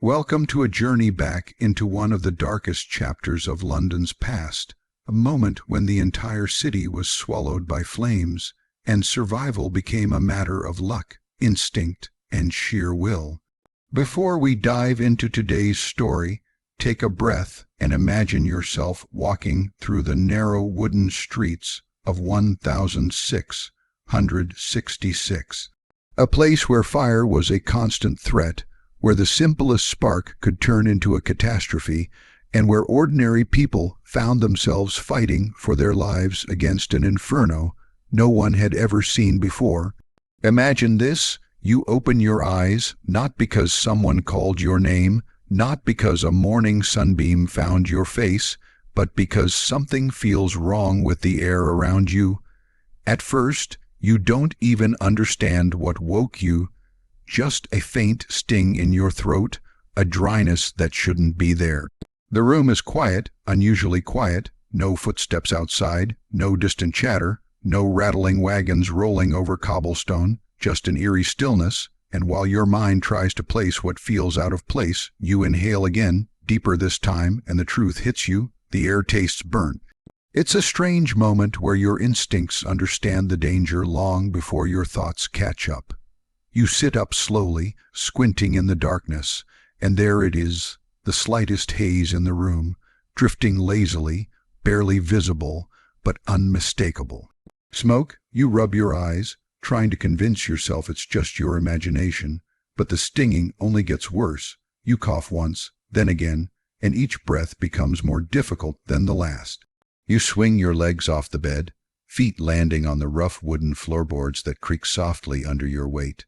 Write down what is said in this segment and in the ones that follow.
Welcome to a journey back into one of the darkest chapters of London's past, a moment when the entire city was swallowed by flames, and survival became a matter of luck, instinct, and sheer will. Before we dive into today's story, take a breath and imagine yourself walking through the narrow wooden streets of 1666, a place where fire was a constant threat, where the simplest spark could turn into a catastrophe, and where ordinary people found themselves fighting for their lives against an inferno no one had ever seen before. Imagine this. You open your eyes, not because someone called your name, not because a morning sunbeam found your face, but because something feels wrong with the air around you. At first, you don't even understand what woke you. Just a faint sting in your throat, a dryness that shouldn't be there. The room is quiet, unusually quiet, no footsteps outside, no distant chatter, no rattling wagons rolling over cobblestone, just an eerie stillness, and while your mind tries to place what feels out of place, you inhale again, deeper this time, and the truth hits you. The air tastes burnt. It's a strange moment where your instincts understand the danger long before your thoughts catch up. You sit up slowly, squinting in the darkness, and there it is, the slightest haze in the room, drifting lazily, barely visible, but unmistakable. Smoke. You rub your eyes, trying to convince yourself it's just your imagination, but the stinging only gets worse. You cough once, then again, and each breath becomes more difficult than the last. You swing your legs off the bed, feet landing on the rough wooden floorboards that creak softly under your weight.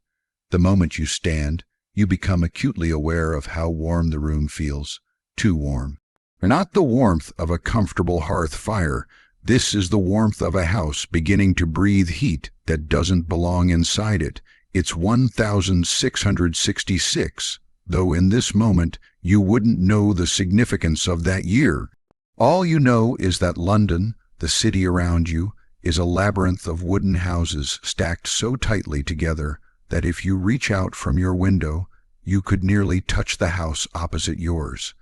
The moment you stand, you become acutely aware of how warm the room feels. Too warm. Not the warmth of a comfortable hearth fire. This is the warmth of a house beginning to breathe heat that doesn't belong inside it. It's 1666, though in this moment you wouldn't know the significance of that year. All you know is that London, the city around you, is a labyrinth of wooden houses stacked so tightly together that if you reach out from your window, you could nearly touch the house opposite yours.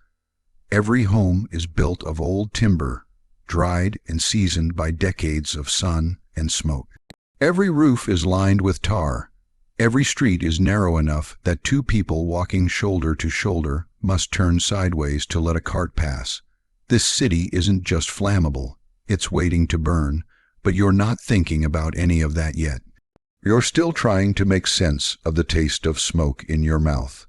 Every home is built of old timber, dried and seasoned by decades of sun and smoke. Every roof is lined with tar. Every street is narrow enough that two people walking shoulder to shoulder must turn sideways to let a cart pass. This city isn't just flammable, it's waiting to burn, but you're not thinking about any of that yet. You're still trying to make sense of the taste of smoke in your mouth.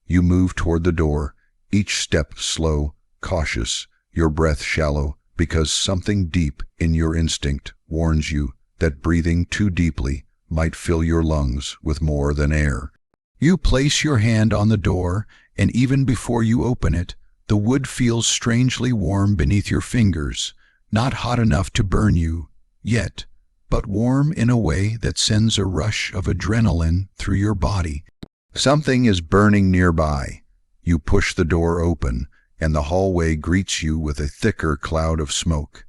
You move toward the door, each step slow, cautious, your breath shallow, because something deep in your instinct warns you that breathing too deeply might fill your lungs with more than air. You place your hand on the door, and even before you open it, the wood feels strangely warm beneath your fingers, not hot enough to burn you yet, but warm in a way that sends a rush of adrenaline through your body. Something is burning nearby. You push the door open, and the hallway greets you with a thicker cloud of smoke.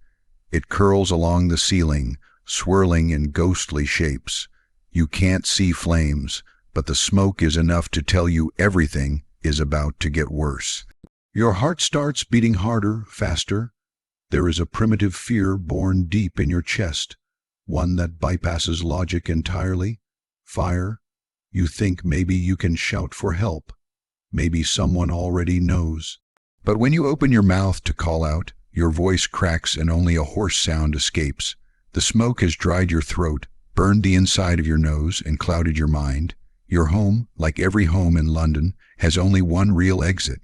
It curls along the ceiling, swirling in ghostly shapes. You can't see flames, but the smoke is enough to tell you everything is about to get worse. Your heart starts beating harder, faster. There is a primitive fear born deep in your chest, one that bypasses logic entirely. Fire. You think maybe you can shout for help. Maybe someone already knows. But when you open your mouth to call out, your voice cracks and only a hoarse sound escapes. The smoke has dried your throat, burned the inside of your nose, and clouded your mind. Your home, like every home in London, has only one real exit.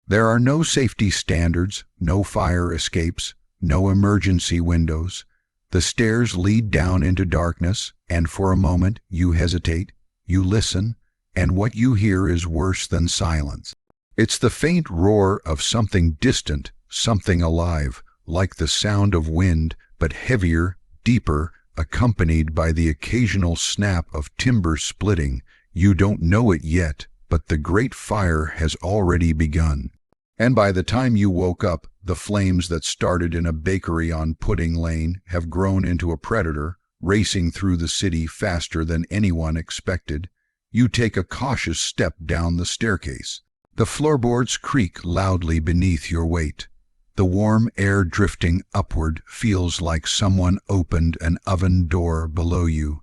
There are no safety standards, no fire escapes, no emergency windows. The stairs lead down into darkness, and for a moment you hesitate, you listen, and what you hear is worse than silence. It's the faint roar of something distant, something alive, like the sound of wind, but heavier, deeper, accompanied by the occasional snap of timber splitting. You don't know it yet, but the great fire has already begun. And by the time you woke up, the flames that started in a bakery on Pudding Lane have grown into a predator, racing through the city faster than anyone expected. You take a cautious step down the staircase. The floorboards creak loudly beneath your weight. The warm air drifting upward feels like someone opened an oven door below you.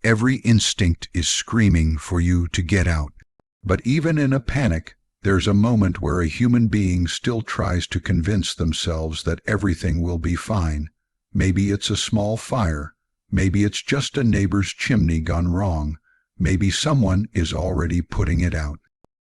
Every instinct is screaming for you to get out. But even in a panic, there's a moment where a human being still tries to convince themselves that everything will be fine. Maybe it's a small fire. Maybe it's just a neighbor's chimney gone wrong. Maybe someone is already putting it out.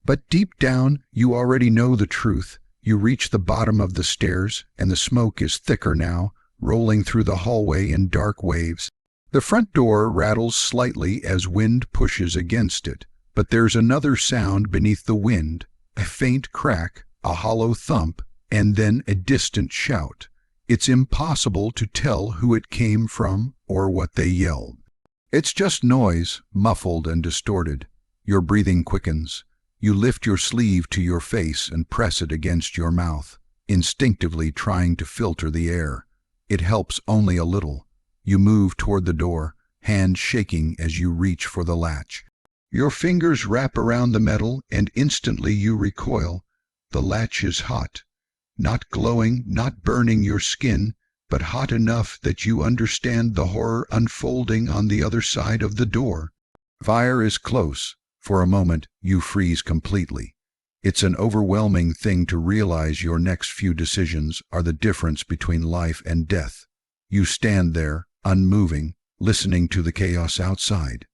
But deep down, you already know the truth. You reach the bottom of the stairs, and the smoke is thicker now, rolling through the hallway in dark waves. The front door rattles slightly as wind pushes against it, but there's another sound beneath the wind, a faint crack, a hollow thump, and then a distant shout. It's impossible to tell who it came from or what they yelled. It's just noise, muffled and distorted. Your breathing quickens. You lift your sleeve to your face and press it against your mouth, instinctively trying to filter the air. It helps only a little. You move toward the door, hand shaking as you reach for the latch. Your fingers wrap around the metal and instantly you recoil. The latch is hot. Not glowing, not burning your skin, but hot enough that you understand the horror unfolding on the other side of the door. Fire is close. For a moment, you freeze completely. It's an overwhelming thing to realize your next few decisions are the difference between life and death. You stand there, unmoving, listening to the chaos outside.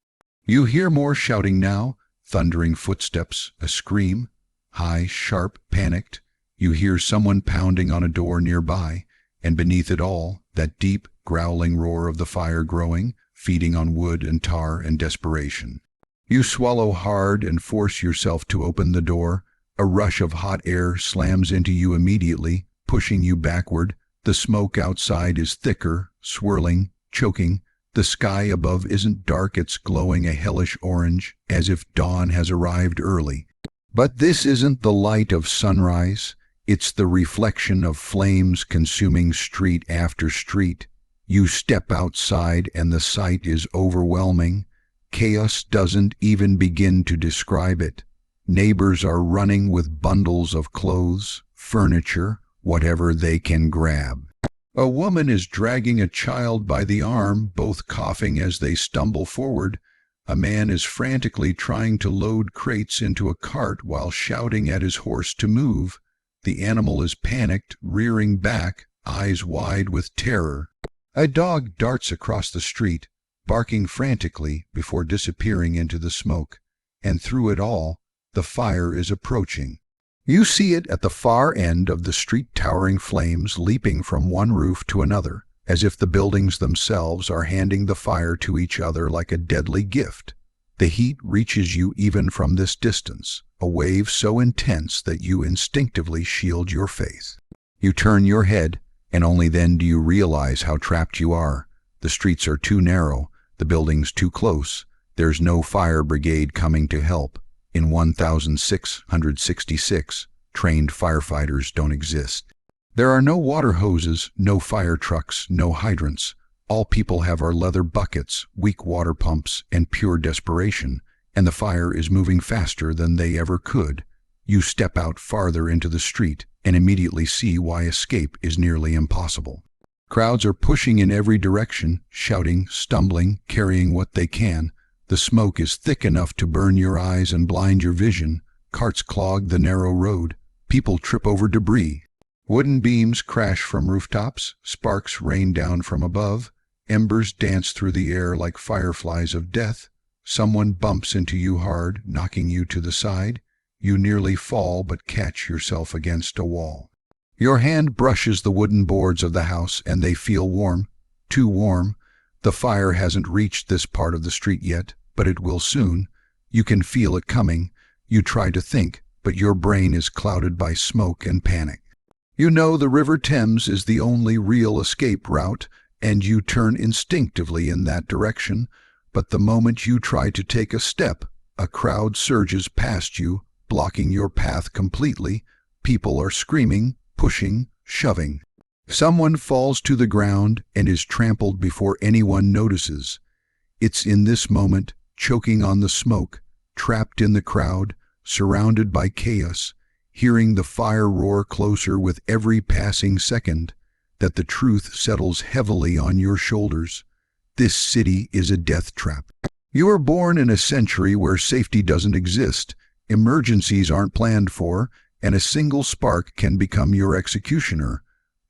You hear more shouting now, thundering footsteps, a scream, high, sharp, panicked. You hear someone pounding on a door nearby, and beneath it all, that deep, growling roar of the fire growing, feeding on wood and tar and desperation. You swallow hard and force yourself to open the door. A rush of hot air slams into you immediately, pushing you backward. The smoke outside is thicker, swirling, choking. The sky above isn't dark, it's glowing a hellish orange, as if dawn has arrived early. But this isn't the light of sunrise. It's the reflection of flames consuming street after street. You step outside and the sight is overwhelming. Chaos doesn't even begin to describe it. Neighbors are running with bundles of clothes, furniture, whatever they can grab. A woman is dragging a child by the arm, both coughing as they stumble forward. A man is frantically trying to load crates into a cart while shouting at his horse to move. The animal is panicked, rearing back, eyes wide with terror. A dog darts across the street, barking frantically before disappearing into the smoke. And through it all, the fire is approaching. You see it at the far end of the street, towering flames leaping from one roof to another, as if the buildings themselves are handing the fire to each other like a deadly gift. The heat reaches you even from this distance, a wave so intense that you instinctively shield your face. You turn your head, and only then do you realize how trapped you are. The streets are too narrow, the buildings too close. There's no fire brigade coming to help. In 1666, trained firefighters don't exist. There are no water hoses, no fire trucks, no hydrants. All people have are leather buckets, weak water pumps, and pure desperation, and the fire is moving faster than they ever could. You step out farther into the street and immediately see why escape is nearly impossible. Crowds are pushing in every direction, shouting, stumbling, carrying what they can. The smoke is thick enough to burn your eyes and blind your vision. Carts clog the narrow road. People trip over debris. Wooden beams crash from rooftops. Sparks rain down from above. Embers dance through the air like fireflies of death. Someone bumps into you hard, knocking you to the side. You nearly fall but catch yourself against a wall. Your hand brushes the wooden boards of the house and they feel warm, too warm. The fire hasn't reached this part of the street yet, but it will soon. You can feel it coming. You try to think, but your brain is clouded by smoke and panic. You know the River Thames is the only real escape route, and you turn instinctively in that direction. But the moment you try to take a step, a crowd surges past you, blocking your path completely. People are screaming, pushing, shoving. Someone falls to the ground and is trampled before anyone notices. It's in this moment, choking on the smoke, trapped in the crowd, surrounded by chaos, hearing the fire roar closer with every passing second, that the truth settles heavily on your shoulders. This city is a death trap. You are born in a century where safety doesn't exist, emergencies aren't planned for, and a single spark can become your executioner.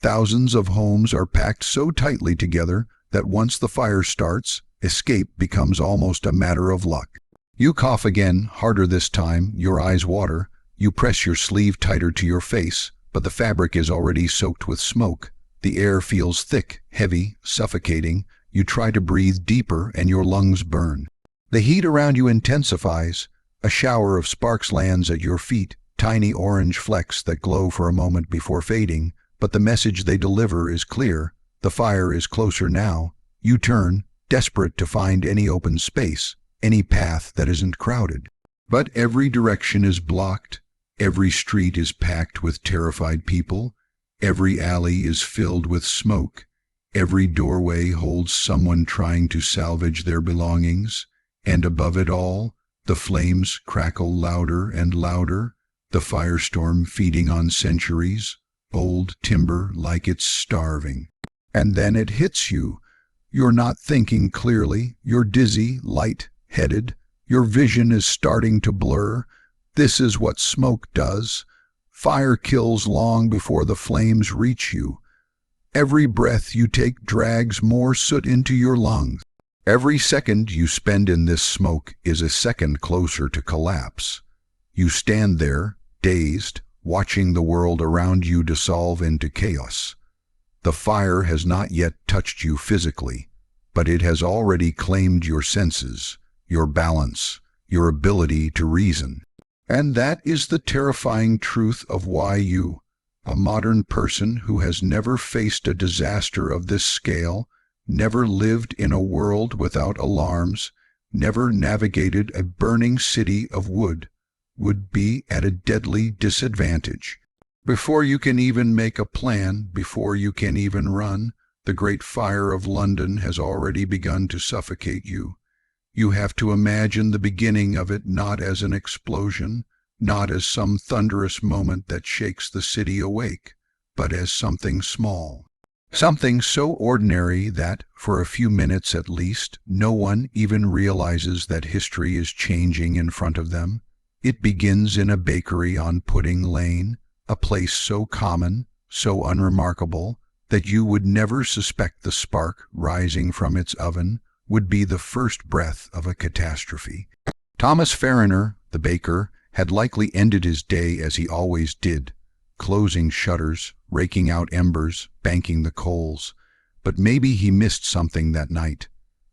Thousands of homes are packed so tightly together that once the fire starts, escape becomes almost a matter of luck. You cough again, harder this time, your eyes water. You press your sleeve tighter to your face, but the fabric is already soaked with smoke. The air feels thick, heavy, suffocating. You try to breathe deeper and your lungs burn. The heat around you intensifies. A shower of sparks lands at your feet, tiny orange flecks that glow for a moment before fading, but the message they deliver is clear. The fire is closer now. You turn, desperate to find any open space, any path that isn't crowded. But every direction is blocked. Every street is packed with terrified people. Every alley is filled with smoke. Every doorway holds someone trying to salvage their belongings. And above it all, the flames crackle louder and louder, the firestorm feeding on centuries, old timber like it's starving. And then it hits you. You're not thinking clearly. You're dizzy, light-headed. Your vision is starting to blur. This is what smoke does. Fire kills long before the flames reach you. Every breath you take drags more soot into your lungs. Every second you spend in this smoke is a second closer to collapse. You stand there, dazed, watching the world around you dissolve into chaos. The fire has not yet touched you physically, but it has already claimed your senses, your balance, your ability to reason. And that is the terrifying truth of why you, a modern person who has never faced a disaster of this scale, never lived in a world without alarms, never navigated a burning city of wood, would be at a deadly disadvantage. Before you can even make a plan, before you can even run, the Great Fire of London has already begun to suffocate you. You have to imagine the beginning of it not as an explosion, not as some thunderous moment that shakes the city awake, but as something small. Something so ordinary that, for a few minutes at least, no one even realizes that history is changing in front of them. It begins in a bakery on Pudding Lane, a place so common, so unremarkable, that you would never suspect the spark rising from its oven would be the first breath of a catastrophe. Thomas Farriner, the baker, had likely ended his day as he always did, closing shutters, raking out embers, banking the coals. But maybe he missed something that night.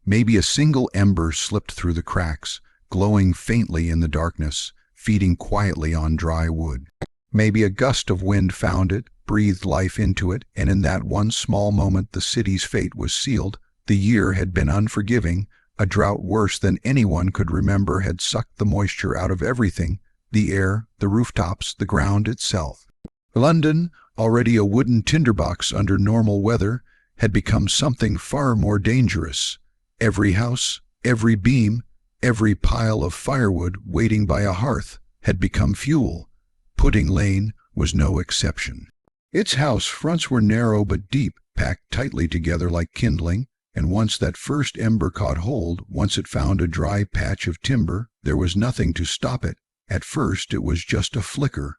Maybe a single ember slipped through the cracks, glowing faintly in the darkness, feeding quietly on dry wood. Maybe a gust of wind found it, breathed life into it, and in that one small moment the city's fate was sealed. The year had been unforgiving. A drought worse than anyone could remember had sucked the moisture out of everything, the air, the rooftops, the ground itself. London, already a wooden tinderbox under normal weather, had become something far more dangerous. Every house, every beam, every pile of firewood waiting by a hearth had become fuel. Pudding Lane was no exception. Its house fronts were narrow but deep, packed tightly together like kindling, and once that first ember caught hold, once it found a dry patch of timber, there was nothing to stop it. At first it was just a flicker.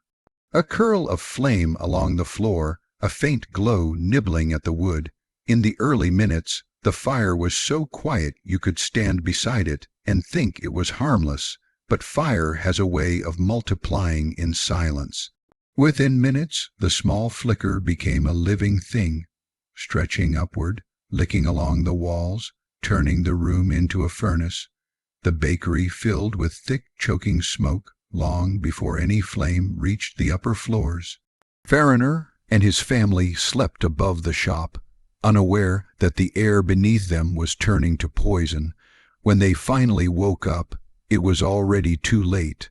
A curl of flame along the floor, a faint glow nibbling at the wood. In the early minutes, the fire was so quiet you could stand beside it and think it was harmless, but fire has a way of multiplying in silence. Within minutes, the small flicker became a living thing, stretching upward, licking along the walls, turning the room into a furnace. The bakery filled with thick, choking smoke long before any flame reached the upper floors. Farriner and his family slept above the shop, unaware that the air beneath them was turning to poison. When they finally woke up, it was already too late.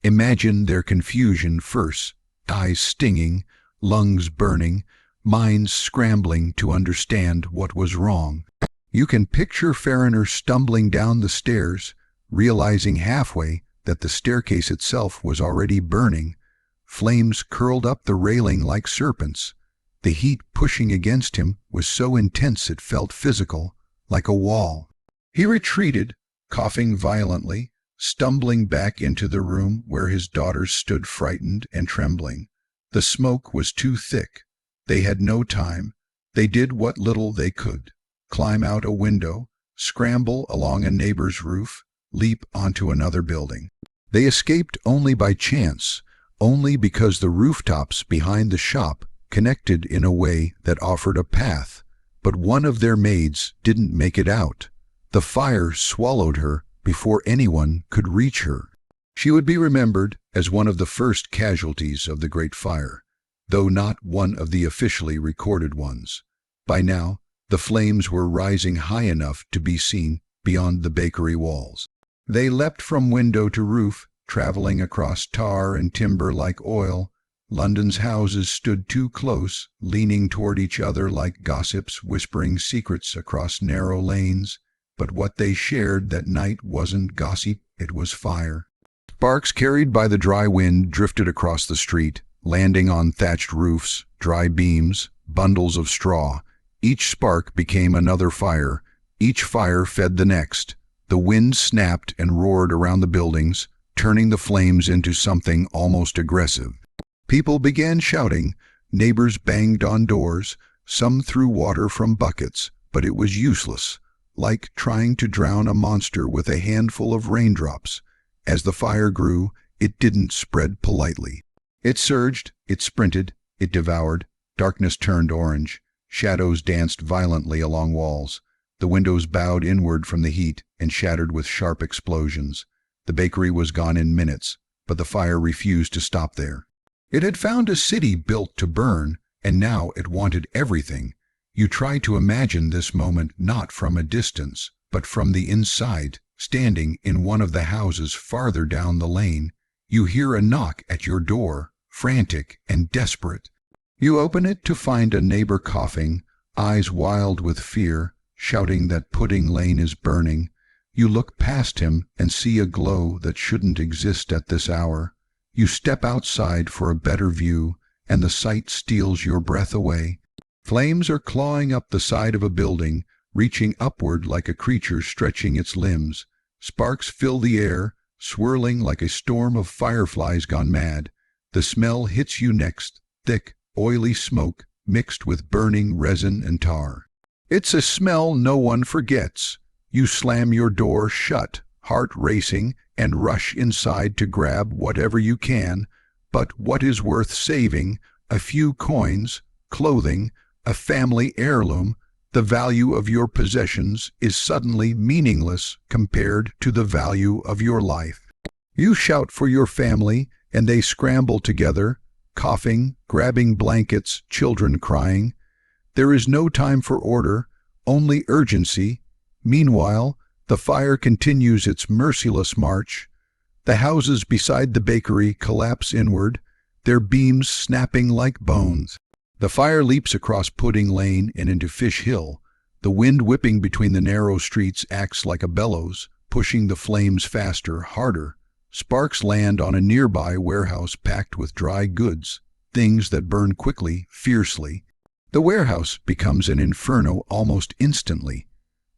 Imagine their confusion first, eyes stinging, lungs burning, minds scrambling to understand what was wrong. You can picture Farriner stumbling down the stairs, realizing halfway that the staircase itself was already burning. Flames curled up the railing like serpents. The heat pushing against him was so intense it felt physical, like a wall. He retreated, coughing violently, stumbling back into the room where his daughters stood frightened and trembling. The smoke was too thick. They had no time. They did what little they could: climb out a window, scramble along a neighbor's roof, leap onto another building. They escaped only by chance, only because the rooftops behind the shop connected in a way that offered a path. But one of their maids didn't make it out. The fire swallowed her before anyone could reach her. She would be remembered as one of the first casualties of the Great Fire, though not one of the officially recorded ones. By now, the flames were rising high enough to be seen beyond the bakery walls. They leapt from window to roof, traveling across tar and timber like oil. London's houses stood too close, leaning toward each other like gossips whispering secrets across narrow lanes. But what they shared that night wasn't gossip, it was fire. Sparks carried by the dry wind drifted across the street, landing on thatched roofs, dry beams, bundles of straw. Each spark became another fire. Each fire fed the next. The wind snapped and roared around the buildings, turning the flames into something almost aggressive. People began shouting. Neighbors banged on doors. Some threw water from buckets, but it was useless, like trying to drown a monster with a handful of raindrops. As the fire grew, it didn't spread politely. It surged, it sprinted, it devoured. Darkness turned orange. Shadows danced violently along walls. The windows bowed inward from the heat and shattered with sharp explosions. The bakery was gone in minutes, but the fire refused to stop there. It had found a city built to burn, and now it wanted everything. You try to imagine this moment not from a distance, but from the inside. Standing in one of the houses farther down the lane, you hear a knock at your door, frantic and desperate. You open it to find a neighbor coughing, eyes wild with fear, shouting that Pudding Lane is burning. You look past him and see a glow that shouldn't exist at this hour. You step outside for a better view, and the sight steals your breath away. Flames are clawing up the side of a building, reaching upward like a creature stretching its limbs. Sparks fill the air, swirling like a storm of fireflies gone mad. The smell hits you next, thick, oily smoke mixed with burning resin and tar. It's a smell no one forgets. You slam your door shut, heart racing, and rush inside to grab whatever you can. But what is worth saving? A few coins, clothing, a family heirloom. The value of your possessions is suddenly meaningless compared to the value of your life. You shout for your family, and they scramble together, coughing, grabbing blankets, children crying. There is no time for order, only urgency. Meanwhile, the fire continues its merciless march. The houses beside the bakery collapse inward, their beams snapping like bones. The fire leaps across Pudding Lane and into Fish Hill. The wind whipping between the narrow streets acts like a bellows, pushing the flames faster, harder. Sparks land on a nearby warehouse packed with dry goods, things that burn quickly, fiercely. The warehouse becomes an inferno almost instantly.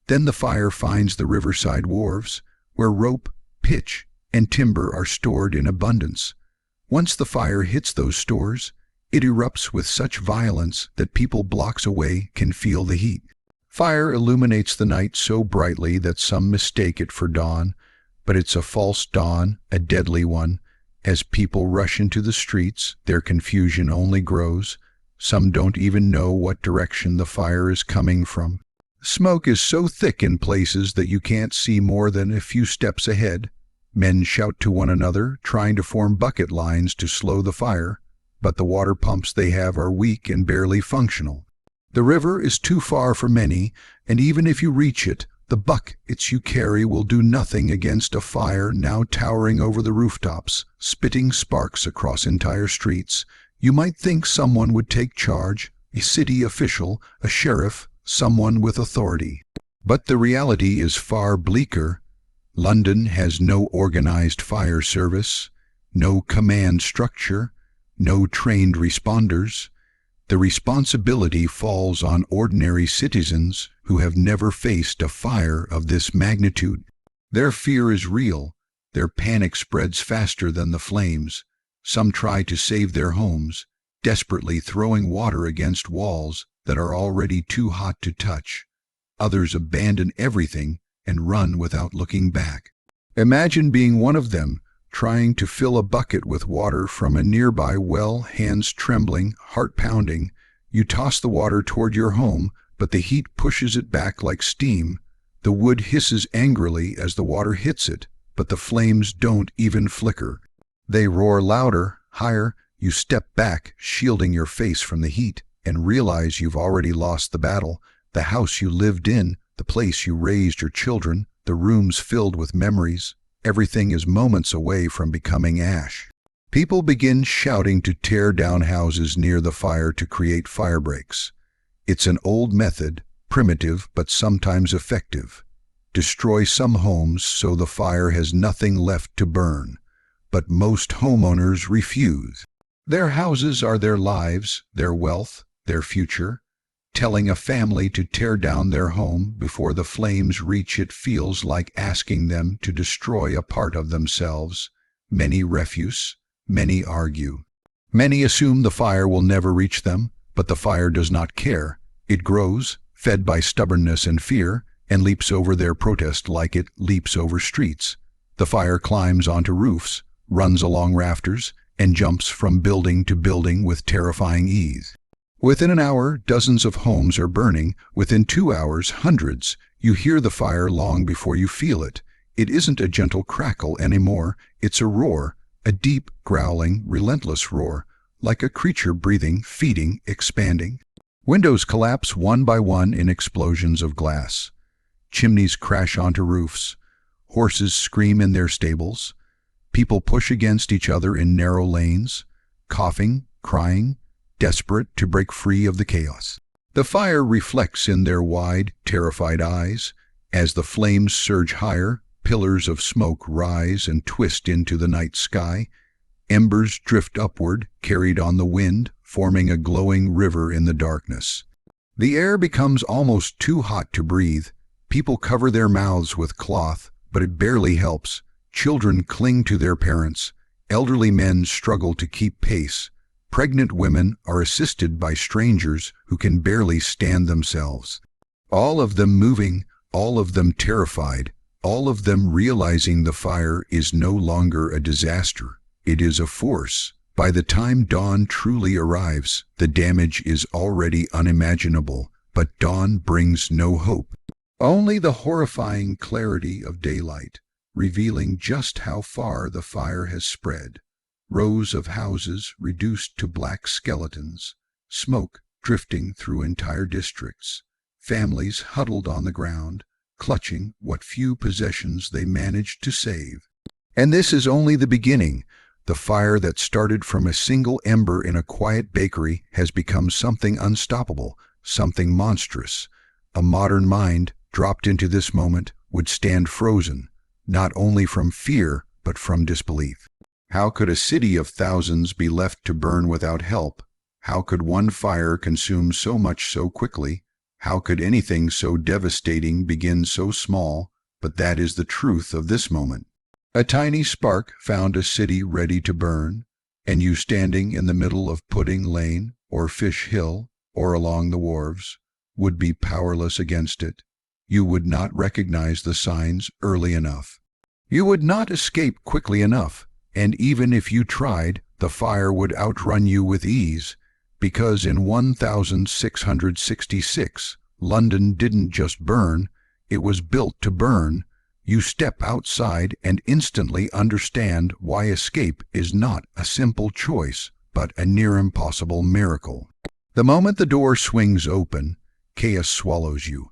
Then the fire finds the riverside wharves, where rope, pitch, and timber are stored in abundance. Once the fire hits those stores, it erupts with such violence that people blocks away can feel the heat. Fire illuminates the night so brightly that some mistake it for dawn, but it's a false dawn, a deadly one. As people rush into the streets, their confusion only grows. Some don't even know what direction the fire is coming from. Smoke is so thick in places that you can't see more than a few steps ahead. Men shout to one another, trying to form bucket lines to slow the fire, but the water pumps they have are weak and barely functional. The river is too far for many, and even if you reach it, the buckets you carry will do nothing against a fire now towering over the rooftops, spitting sparks across entire streets. You might think someone would take charge, a city official, a sheriff, someone with authority. But the reality is far bleaker. London has no organized fire service, no command structure, no trained responders. The responsibility falls on ordinary citizens who have never faced a fire of this magnitude. Their fear is real. Their panic spreads faster than the flames. Some try to save their homes, desperately throwing water against walls that are already too hot to touch. Others abandon everything and run without looking back. Imagine being one of them, trying to fill a bucket with water from a nearby well, hands trembling, heart pounding. You toss the water toward your home, but the heat pushes it back like steam. The wood hisses angrily as the water hits it, but the flames don't even flicker. They roar louder, higher. You step back, shielding your face from the heat, and realize you've already lost the battle. The house you lived in, the place you raised your children, the rooms filled with memories, everything is moments away from becoming ash. People begin shouting to tear down houses near the fire to create fire breaks. It's an old method, primitive but sometimes effective. Destroy some homes so the fire has nothing left to burn. But most homeowners refuse. Their houses are their lives, their wealth, their future. Telling a family to tear down their home before the flames reach it feels like asking them to destroy a part of themselves. Many refuse, many argue. Many assume the fire will never reach them, but the fire does not care. It grows, fed by stubbornness and fear, and leaps over their protest like it leaps over streets. The fire climbs onto roofs, runs along rafters, and jumps from building to building with terrifying ease. Within an hour, dozens of homes are burning. Within 2 hours, hundreds. You hear the fire long before you feel it. It isn't a gentle crackle anymore. It's a roar, a deep, growling, relentless roar, like a creature breathing, feeding, expanding. Windows collapse one by one in explosions of glass. Chimneys crash onto roofs. Horses scream in their stables. People push against each other in narrow lanes, coughing, crying, desperate to break free of the chaos. The fire reflects in their wide, terrified eyes. As the flames surge higher, pillars of smoke rise and twist into the night sky. Embers drift upward, carried on the wind, forming a glowing river in the darkness. The air becomes almost too hot to breathe. People cover their mouths with cloth, but it barely helps. Children cling to their parents. Elderly men struggle to keep pace. Pregnant women are assisted by strangers who can barely stand themselves. All of them moving, all of them terrified, all of them realizing the fire is no longer a disaster. It is a force. By the time dawn truly arrives, the damage is already unimaginable, but dawn brings no hope. Only the horrifying clarity of daylight, revealing just how far the fire has spread. Rows of houses reduced to black skeletons, smoke drifting through entire districts, families huddled on the ground, clutching what few possessions they managed to save. And this is only the beginning. The fire that started from a single ember in a quiet bakery has become something unstoppable, something monstrous. A modern mind, dropped into this moment, would stand frozen, not only from fear, but from disbelief. How could a city of thousands be left to burn without help? How could one fire consume so much so quickly? How could anything so devastating begin so small? But that is the truth of this moment. A tiny spark found a city ready to burn, and you standing in the middle of Pudding Lane or Fish Hill or along the wharves would be powerless against it. You would not recognize the signs early enough. You would not escape quickly enough. And even if you tried, the fire would outrun you with ease, because in 1666, London didn't just burn, it was built to burn. You step outside and instantly understand why escape is not a simple choice, but a near impossible miracle. The moment the door swings open, chaos swallows you.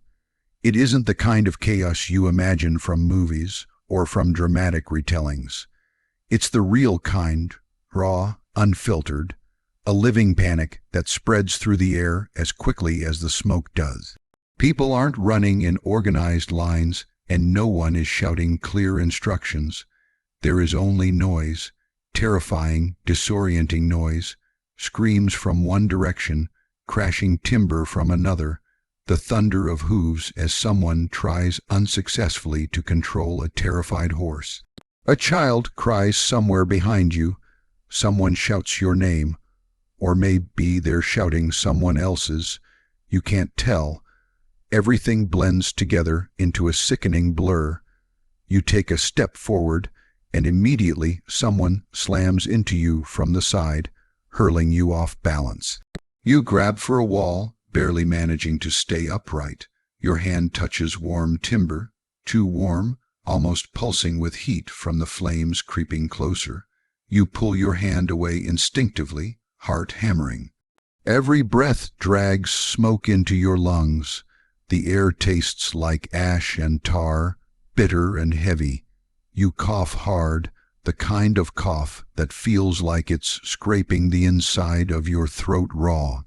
It isn't the kind of chaos you imagine from movies or from dramatic retellings. It's the real kind, raw, unfiltered, a living panic that spreads through the air as quickly as the smoke does. People aren't running in organized lines, and no one is shouting clear instructions. There is only noise, terrifying, disorienting noise, screams from one direction, crashing timber from another, the thunder of hooves as someone tries unsuccessfully to control a terrified horse. A child cries somewhere behind you, someone shouts your name, or maybe they're shouting someone else's. You can't tell. Everything blends together into a sickening blur. You take a step forward, and immediately someone slams into you from the side, hurling you off balance. You grab for a wall, barely managing to stay upright. Your hand touches warm timber, too warm, almost pulsing with heat from the flames creeping closer. You pull your hand away instinctively, heart hammering. Every breath drags smoke into your lungs. The air tastes like ash and tar, bitter and heavy. You cough hard, the kind of cough that feels like it's scraping the inside of your throat raw.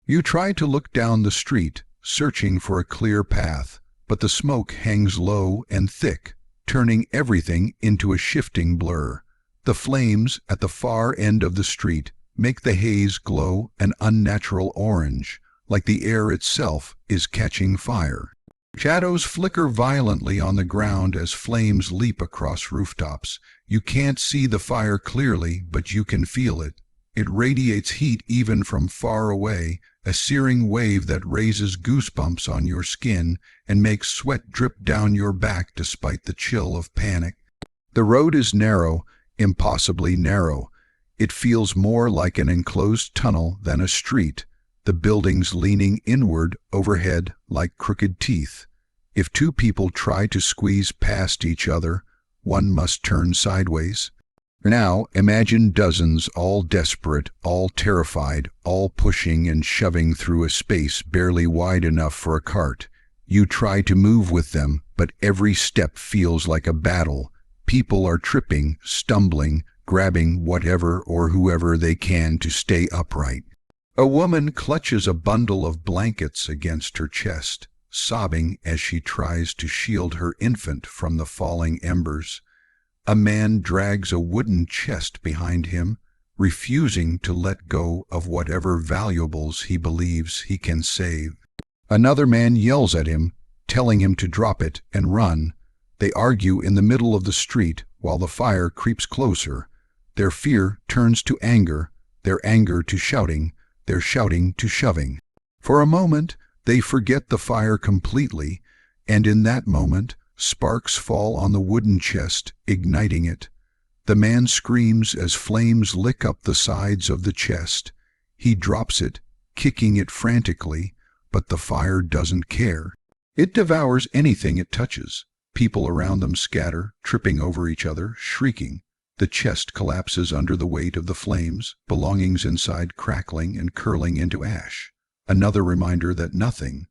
You try to look down the street, searching for a clear path, but the smoke hangs low and thick, turning everything into a shifting blur. The flames at the far end of the street make the haze glow an unnatural orange, like the air itself is catching fire. Shadows flicker violently on the ground as flames leap across rooftops. You can't see the fire clearly, but you can feel it. It radiates heat even from far away, a searing wave that raises goosebumps on your skin and makes sweat drip down your back despite the chill of panic. The road is narrow, impossibly narrow. It feels more like an enclosed tunnel than a street, the buildings leaning inward overhead like crooked teeth. If two people try to squeeze past each other, one must turn sideways. Now imagine dozens, all desperate, all terrified, all pushing and shoving through a space barely wide enough for a cart. You try to move with them, but every step feels like a battle. People are tripping, stumbling, grabbing whatever or whoever they can to stay upright. A woman clutches a bundle of blankets against her chest, sobbing as she tries to shield her infant from the falling embers. A man drags a wooden chest behind him, refusing to let go of whatever valuables he believes he can save. Another man yells at him, telling him to drop it and run. They argue in the middle of the street while the fire creeps closer. Their fear turns to anger, their anger to shouting, their shouting to shoving. For a moment, they forget the fire completely, and in that moment, sparks fall on the wooden chest, igniting it. The man screams as flames lick up the sides of the chest. He drops it, kicking it frantically, but the fire doesn't care. It devours anything it touches. People around them scatter, tripping over each other, shrieking. The chest collapses under the weight of the flames, belongings inside crackling and curling into ash. Another reminder that nothing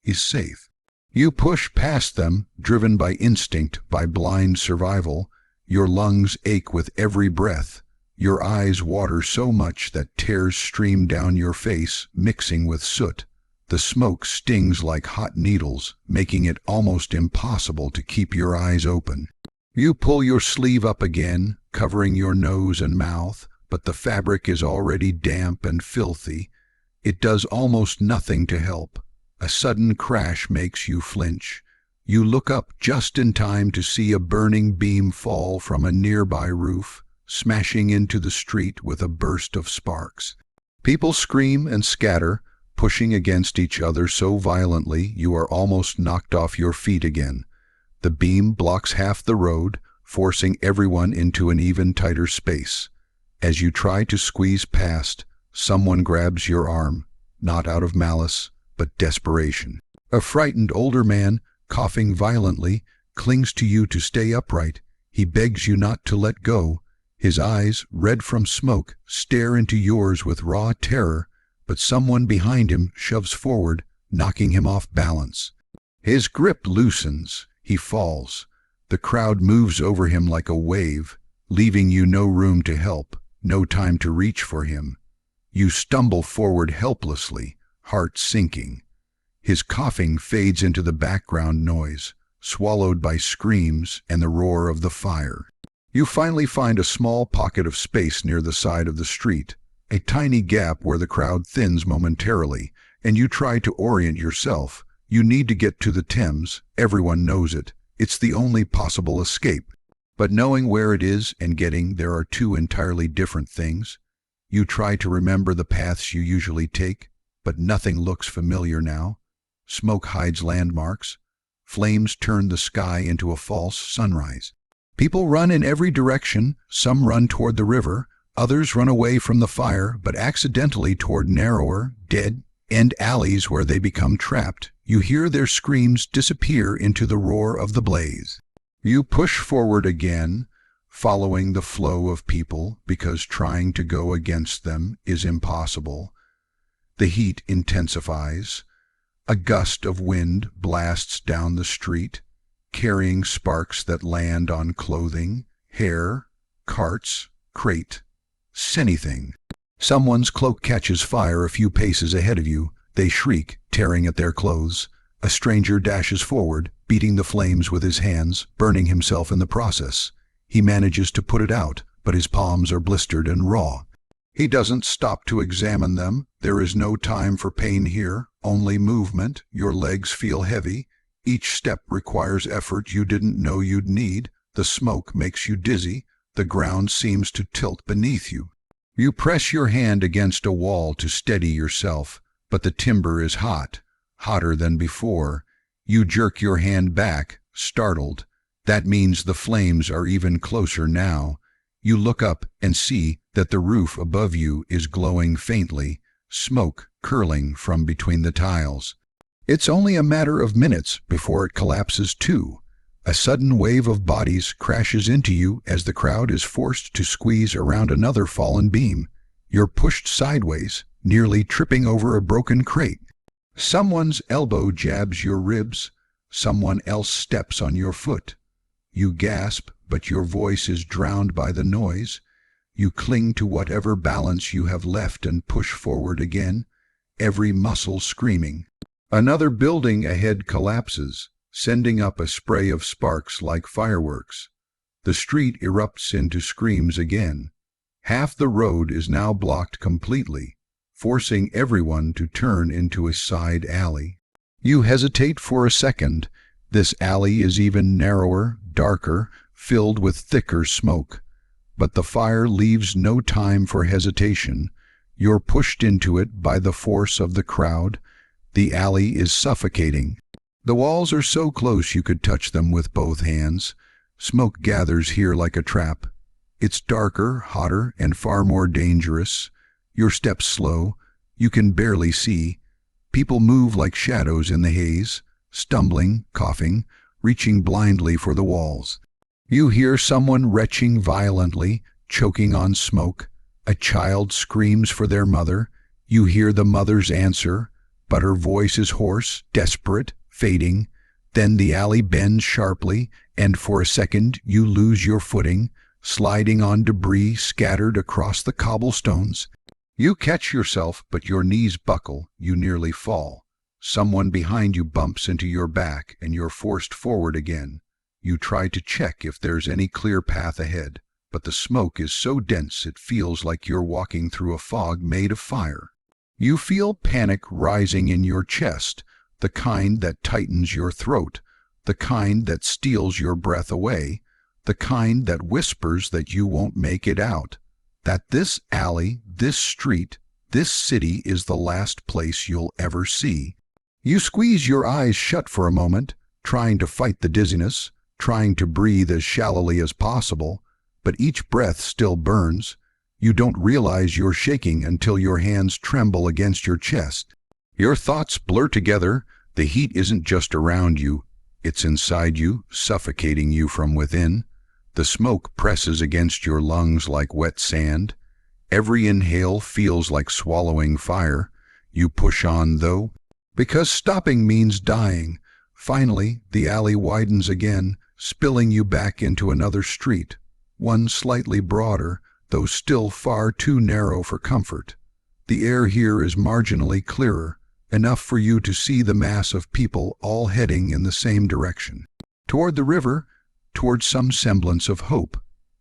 is safe. You push past them, driven by instinct, by blind survival. Your lungs ache with every breath. Your eyes water so much that tears stream down your face, mixing with soot. The smoke stings like hot needles, making it almost impossible to keep your eyes open. You pull your sleeve up again, covering your nose and mouth, but the fabric is already damp and filthy. It does almost nothing to help. A sudden crash makes you flinch. You look up just in time to see a burning beam fall from a nearby roof, smashing into the street with a burst of sparks. People scream and scatter, pushing against each other so violently you are almost knocked off your feet again. The beam blocks half the road, forcing everyone into an even tighter space. As you try to squeeze past, someone grabs your arm, not out of malice, but desperation. A frightened older man, coughing violently, clings to you to stay upright. He begs you not to let go. His eyes, red from smoke, stare into yours with raw terror, but someone behind him shoves forward, knocking him off balance. His grip loosens. He falls. The crowd moves over him like a wave, leaving you no room to help, no time to reach for him. You stumble forward helplessly, heart sinking. His coughing fades into the background noise. swallowed by screams and the roar of the fire. You finally find a small pocket of space near the side of the street, a tiny gap where the crowd thins momentarily, and you try to orient yourself. You need to get to the Thames, everyone knows it. It's the only possible escape. But knowing where it is and getting there are two entirely different things. You try to remember the paths you usually take, but nothing looks familiar now. Smoke hides landmarks. Flames turn the sky into a false sunrise. People run in every direction. Some run toward the river, others run away from the fire, but accidentally toward narrower, dead-end alleys where they become trapped. You hear their screams disappear into the roar of the blaze. You push forward again, following the flow of people because trying to go against them is impossible. The heat intensifies. A gust of wind blasts down the street, carrying sparks that land on clothing, hair, carts, crate, anything. Someone's cloak catches fire a few paces ahead of you. They shriek, tearing at their clothes. A stranger dashes forward, beating the flames with his hands, burning himself in the process. He manages to put it out, but his palms are blistered and raw. He doesn't stop to examine them. There is no time for pain here, only movement. Your legs feel heavy. Each step requires effort you didn't know you'd need. The smoke makes you dizzy. The ground seems to tilt beneath you. You press your hand against a wall to steady yourself, but the timber is hot, hotter than before. You jerk your hand back, startled. That means the flames are even closer now. You look up and see that the roof above you is glowing faintly, smoke curling from between the tiles. It's only a matter of minutes before it collapses too. A sudden wave of bodies crashes into you as the crowd is forced to squeeze around another fallen beam. You're pushed sideways, nearly tripping over a broken crate. Someone's elbow jabs your ribs. Someone else steps on your foot. You gasp, but your voice is drowned by the noise. You cling to whatever balance you have left and push forward again, every muscle screaming. Another building ahead collapses, sending up a spray of sparks like fireworks. The street erupts into screams again. Half the road is now blocked completely, forcing everyone to turn into a side alley. You hesitate for a second. This alley is even narrower, darker, filled with thicker smoke. But the fire leaves no time for hesitation. You're pushed into it by the force of the crowd. The alley is suffocating. The walls are so close you could touch them with both hands. Smoke gathers here like a trap. It's darker, hotter, and far more dangerous. Your steps slow. You can barely see. People move like shadows in the haze, stumbling, coughing, reaching blindly for the walls. You hear someone retching violently, choking on smoke. A child screams for their mother. You hear the mother's answer, but her voice is hoarse, desperate, fading. Then the alley bends sharply, and for a second you lose your footing, sliding on debris scattered across the cobblestones. You catch yourself, but your knees buckle. You nearly fall. Someone behind you bumps into your back, and you're forced forward again. You try to check if there's any clear path ahead, but the smoke is so dense it feels like you're walking through a fog made of fire. You feel panic rising in your chest, the kind that tightens your throat, the kind that steals your breath away, the kind that whispers that you won't make it out, that this alley, this street, this city is the last place you'll ever see. You squeeze your eyes shut for a moment, trying to fight the dizziness, trying to breathe as shallowly as possible, but each breath still burns. You don't realize you're shaking until your hands tremble against your chest. Your thoughts blur together. The heat isn't just around you, it's inside you, suffocating you from within. The smoke presses against your lungs like wet sand. Every inhale feels like swallowing fire. You push on, though, because stopping means dying. Finally, the alley widens again, spilling you back into another street, one slightly broader, though still far too narrow for comfort. The air here is marginally clearer, enough for you to see the mass of people all heading in the same direction. toward the river, toward some semblance of hope.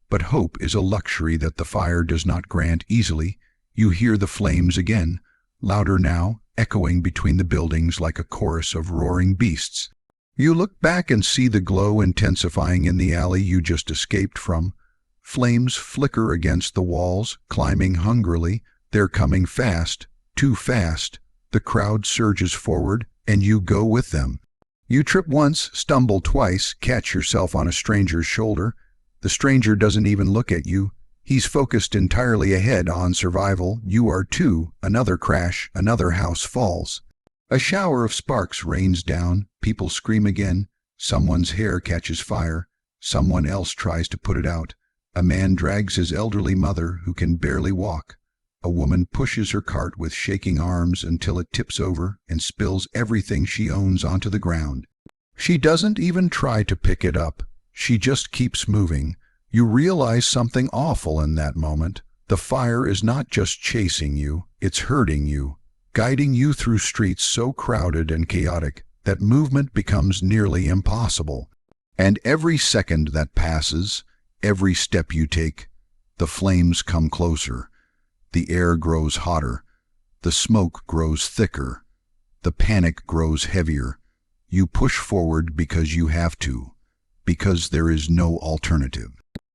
But hope is a luxury that the fire does not grant easily. You hear the flames again, louder now, echoing between the buildings like a chorus of roaring beasts. You look back and see the glow intensifying in the alley you just escaped from. Flames flicker against the walls, climbing hungrily. They're coming fast, too fast. The crowd surges forward, and you go with them. You trip once, stumble twice, catch yourself on a stranger's shoulder. The stranger doesn't even look at you. He's focused entirely ahead on survival. You are too. Another crash, another house falls. A shower of sparks rains down. People scream again. Someone's hair catches fire. Someone else tries to put it out. A man drags his elderly mother who can barely walk. A woman pushes her cart with shaking arms until it tips over and spills everything she owns onto the ground. She doesn't even try to pick it up. She just keeps moving. You realize something awful in that moment. The fire is not just chasing you, it's hurting you, guiding you through streets so crowded and chaotic that movement becomes nearly impossible. And every second that passes, every step you take, the flames come closer. The air grows hotter. The smoke grows thicker. The panic grows heavier. You push forward because you have to, because there is no alternative.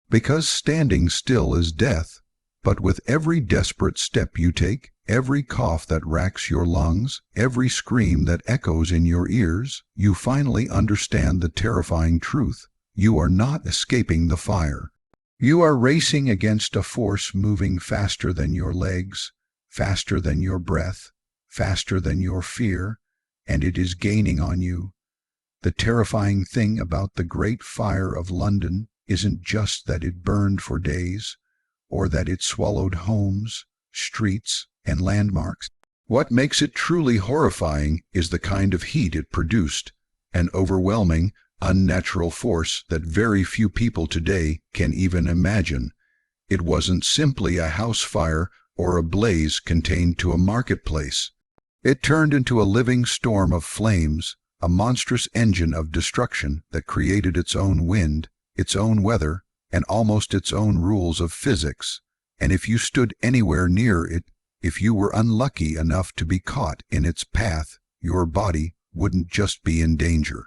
Because standing still is death. But with every desperate step you take, every cough that racks your lungs, every scream that echoes in your ears, you finally understand the terrifying truth. You are not escaping the fire. You are racing against a force moving faster than your legs, faster than your breath, faster than your fear, and it is gaining on you. The terrifying thing about the Great Fire of London isn't just that it burned for days, or that it swallowed homes, streets, and landmarks. What makes it truly horrifying is the kind of heat it produced, an overwhelming, unnatural force that very few people today can even imagine. It wasn't simply a house fire or a blaze contained to a marketplace. It turned into a living storm of flames, a monstrous engine of destruction that created its own wind, its own weather, and almost its own rules of physics. And if you stood anywhere near it, if you were unlucky enough to be caught in its path, your body wouldn't just be in danger.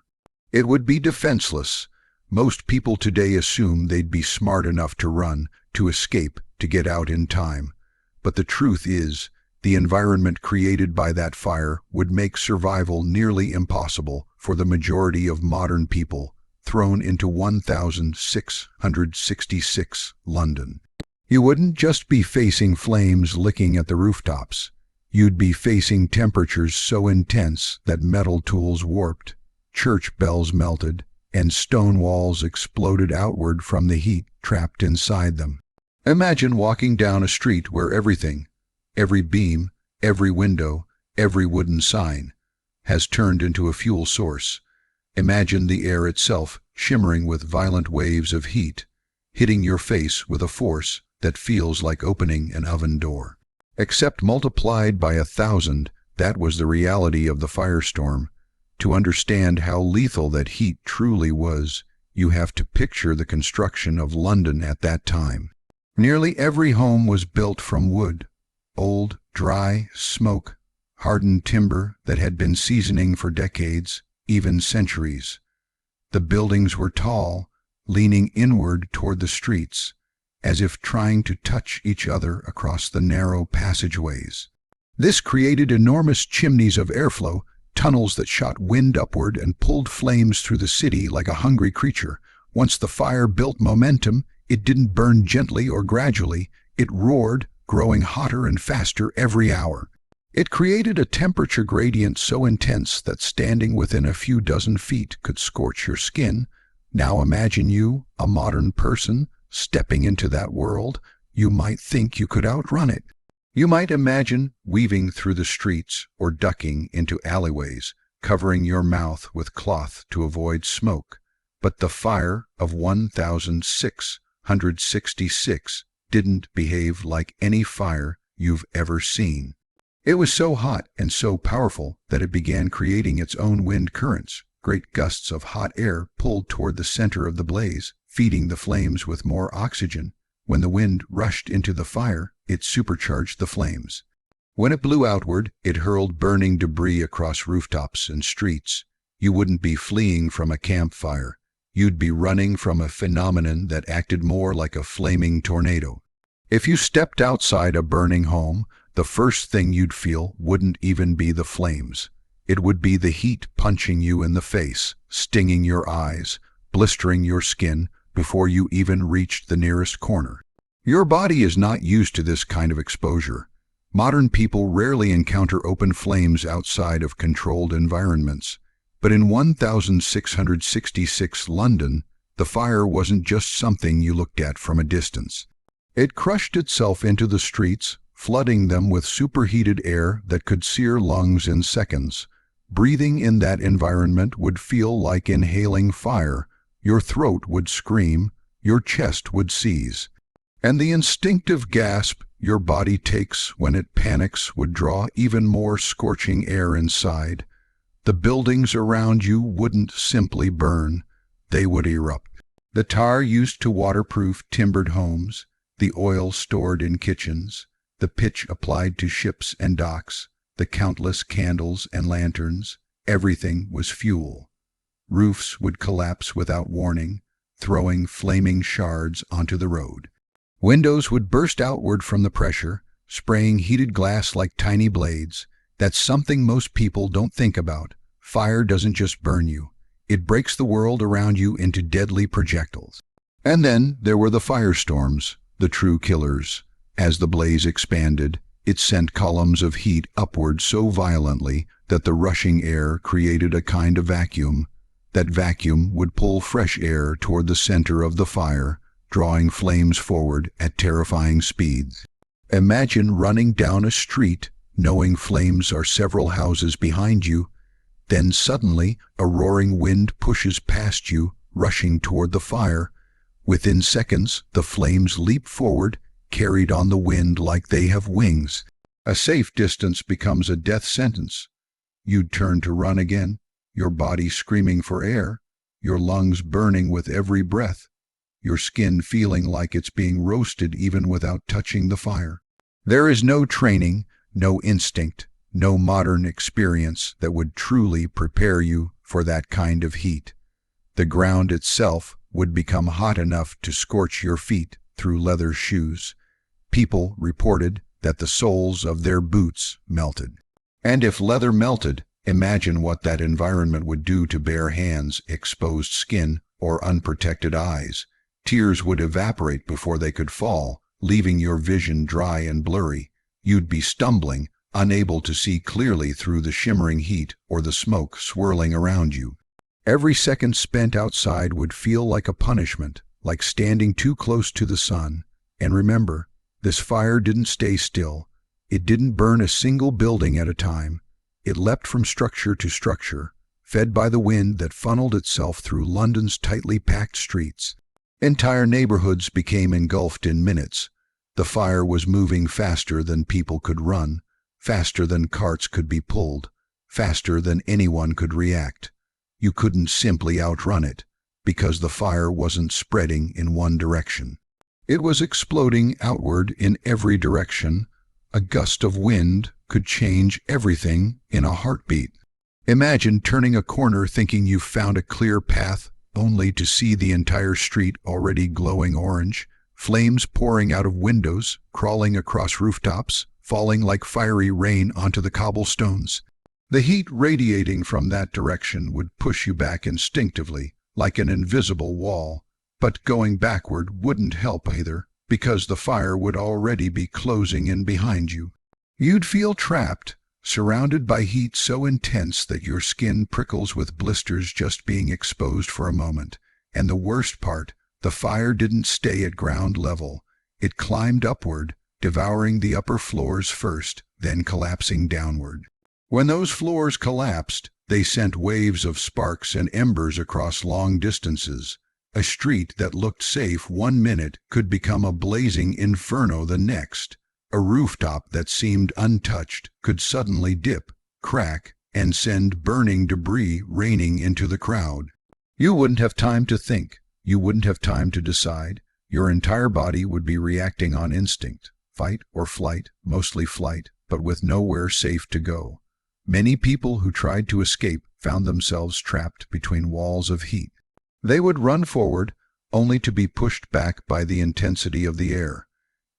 It would be defenseless. Most people today assume they'd be smart enough to run, to escape, to get out in time. But the truth is, the environment created by that fire would make survival nearly impossible for the majority of modern people thrown into 1666 London. You wouldn't just be facing flames licking at the rooftops. You'd be facing temperatures so intense that metal tools warped, church bells melted, and stone walls exploded outward from the heat trapped inside them. Imagine walking down a street where everything, every beam, every window, every wooden sign, has turned into a fuel source. Imagine the air itself shimmering with violent waves of heat, hitting your face with a force that feels like opening an oven door. Except multiplied by 1,000, that was the reality of the firestorm. To understand how lethal that heat truly was, you have to picture the construction of London at that time. Nearly every home was built from wood, old, dry, smoke-hardened timber that had been seasoning for decades, even centuries. The buildings were tall, leaning inward toward the streets, as if trying to touch each other across the narrow passageways. This created enormous chimneys of airflow, tunnels that shot wind upward and pulled flames through the city like a hungry creature. Once the fire built momentum, it didn't burn gently or gradually. It roared, growing hotter and faster every hour. It created a temperature gradient so intense that standing within a few dozen feet could scorch your skin. Now imagine you, a modern person, stepping into that world. You might think you could outrun it. You might imagine weaving through the streets or ducking into alleyways, covering your mouth with cloth to avoid smoke. But the fire of 1666 didn't behave like any fire you've ever seen. It was so hot and so powerful that it began creating its own wind currents, Great gusts of hot air pulled toward the center of the blaze, feeding the flames with more oxygen. When the wind rushed into the fire, it supercharged the flames. When it blew outward, it hurled burning debris across rooftops and streets. You wouldn't be fleeing from a campfire. You'd be running from a phenomenon that acted more like a flaming tornado. If you stepped outside a burning home, the first thing you'd feel wouldn't even be the flames. It would be the heat punching you in the face, stinging your eyes, blistering your skin before you even reached the nearest corner. Your body is not used to this kind of exposure. Modern people rarely encounter open flames outside of controlled environments. But in 1666 London, the fire wasn't just something you looked at from a distance. It crushed itself into the streets, flooding them with superheated air that could sear lungs in seconds. Breathing in that environment would feel like inhaling fire. Your throat would scream, your chest would seize. And the instinctive gasp your body takes when it panics would draw even more scorching air inside. The buildings around you wouldn't simply burn, they would erupt. The tar used to waterproof timbered homes, the oil stored in kitchens, the pitch applied to ships and docks, the countless candles and lanterns, everything was fuel. Roofs would collapse without warning, throwing flaming shards onto the road. Windows would burst outward from the pressure, spraying heated glass like tiny blades. That's something most people don't think about. Fire doesn't just burn you. It breaks the world around you into deadly projectiles. And then there were the firestorms, the true killers. As the blaze expanded, it sent columns of heat upward so violently that the rushing air created a kind of vacuum. That vacuum would pull fresh air toward the center of the fire, drawing flames forward at terrifying speeds. Imagine running down a street, knowing flames are several houses behind you. Then suddenly, a roaring wind pushes past you, rushing toward the fire. Within seconds, the flames leap forward, carried on the wind like they have wings. A safe distance becomes a death sentence. You'd turn to run again, your body screaming for air, your lungs burning with every breath, your skin feeling like it's being roasted even without touching the fire. There is no training, no instinct, no modern experience that would truly prepare you for that kind of heat. The ground itself would become hot enough to scorch your feet through leather shoes. People reported that the soles of their boots melted. And if leather melted, imagine what that environment would do to bare hands, exposed skin, or unprotected eyes. Tears would evaporate before they could fall, leaving your vision dry and blurry. You'd be stumbling, unable to see clearly through the shimmering heat or the smoke swirling around you. Every second spent outside would feel like a punishment, like standing too close to the sun. And remember, this fire didn't stay still. It didn't burn a single building at a time. It leapt from structure to structure, fed by the wind that funneled itself through London's tightly packed streets. Entire neighborhoods became engulfed in minutes. The fire was moving faster than people could run, faster than carts could be pulled, faster than anyone could react. You couldn't simply outrun it, because the fire wasn't spreading in one direction. It was exploding outward in every direction. A gust of wind could change everything in a heartbeat. Imagine turning a corner thinking you've found a clear path, only to see the entire street already glowing orange, flames pouring out of windows, crawling across rooftops, falling like fiery rain onto the cobblestones. The heat radiating from that direction would push you back instinctively, like an invisible wall. But going backward wouldn't help either, because the fire would already be closing in behind you. You'd feel trapped, surrounded by heat so intense that your skin prickles with blisters just being exposed for a moment. And the worst part, the fire didn't stay at ground level. It climbed upward, devouring the upper floors first, then collapsing downward. When those floors collapsed, they sent waves of sparks and embers across long distances. A street that looked safe 1 minute could become a blazing inferno the next. A rooftop that seemed untouched could suddenly dip, crack, and send burning debris raining into the crowd. You wouldn't have time to think. You wouldn't have time to decide. Your entire body would be reacting on instinct, fight or flight, mostly flight, but with nowhere safe to go. Many people who tried to escape found themselves trapped between walls of heat. They would run forward, only to be pushed back by the intensity of the air.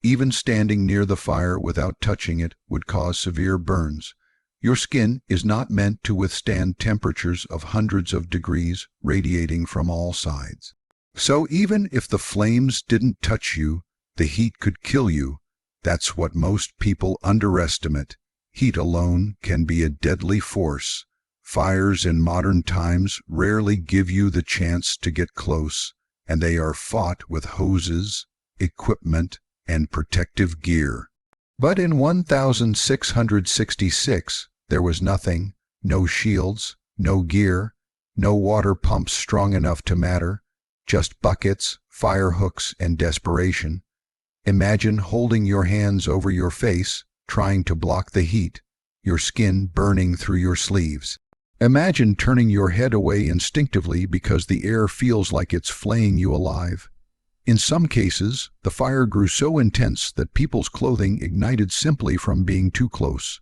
Even standing near the fire without touching it would cause severe burns. Your skin is not meant to withstand temperatures of hundreds of degrees radiating from all sides. So even if the flames didn't touch you, the heat could kill you. That's what most people underestimate. Heat alone can be a deadly force. Fires in modern times rarely give you the chance to get close, and they are fought with hoses, equipment, and protective gear. But in 1666, there was nothing, no shields, no gear, no water pumps strong enough to matter, just buckets, fire hooks, and desperation. Imagine holding your hands over your face, trying to block the heat, your skin burning through your sleeves. Imagine turning your head away instinctively because the air feels like it's flaying you alive. In some cases, the fire grew so intense that people's clothing ignited simply from being too close.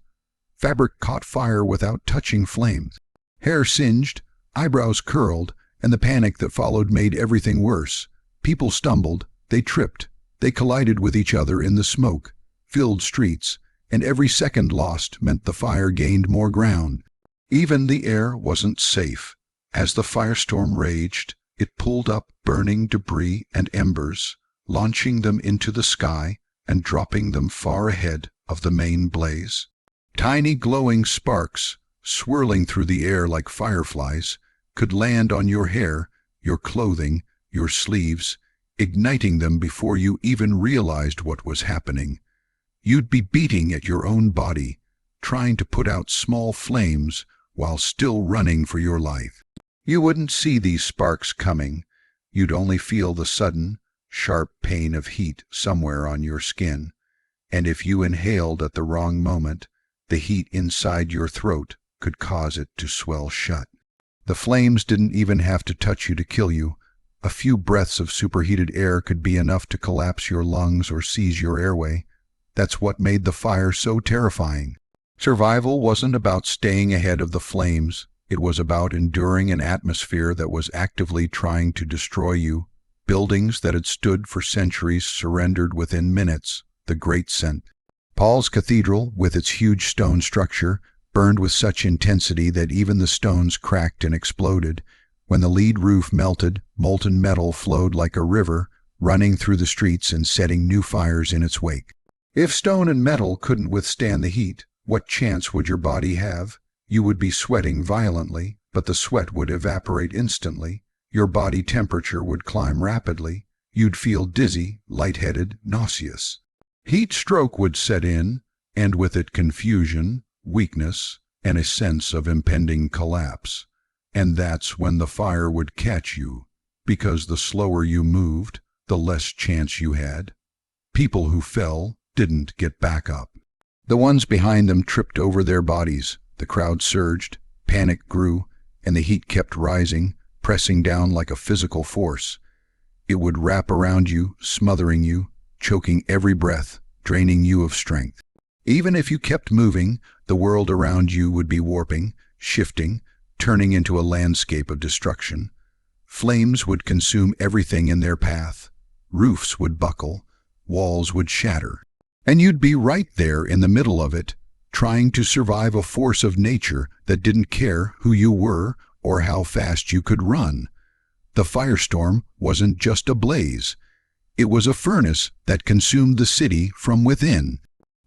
Fabric caught fire without touching flames. Hair singed, eyebrows curled, and the panic that followed made everything worse. People stumbled, they tripped, they collided with each other in the smoke, filled streets, and every second lost meant the fire gained more ground. Even the air wasn't safe. As the firestorm raged, it pulled up burning debris and embers, launching them into the sky and dropping them far ahead of the main blaze. Tiny glowing sparks, swirling through the air like fireflies, could land on your hair, your clothing, your sleeves, igniting them before you even realized what was happening. You'd be beating at your own body, trying to put out small flames while still running for your life. You wouldn't see these sparks coming. You'd only feel the sudden, sharp pain of heat somewhere on your skin. And if you inhaled at the wrong moment, the heat inside your throat could cause it to swell shut. The flames didn't even have to touch you to kill you. A few breaths of superheated air could be enough to collapse your lungs or seize your airway. That's what made the fire so terrifying. Survival wasn't about staying ahead of the flames. It was about enduring an atmosphere that was actively trying to destroy you. Buildings that had stood for centuries surrendered within minutes. The Great Scent. Paul's Cathedral, with its huge stone structure, burned with such intensity that even the stones cracked and exploded. When the lead roof melted, molten metal flowed like a river, running through the streets and setting new fires in its wake. If stone and metal couldn't withstand the heat, what chance would your body have? You would be sweating violently, but the sweat would evaporate instantly. Your body temperature would climb rapidly. You'd feel dizzy, lightheaded, nauseous. Heat stroke would set in, and with it confusion, weakness, and a sense of impending collapse. And that's when the fire would catch you, because the slower you moved, the less chance you had. People who fell didn't get back up. The ones behind them tripped over their bodies. The crowd surged, panic grew, and the heat kept rising, pressing down like a physical force. It would wrap around you, smothering you, choking every breath, draining you of strength. Even if you kept moving, the world around you would be warping, shifting, turning into a landscape of destruction. Flames would consume everything in their path. Roofs would buckle, walls would shatter. And you'd be right there in the middle of it, trying to survive a force of nature that didn't care who you were or how fast you could run. The firestorm wasn't just a blaze. It was a furnace that consumed the city from within.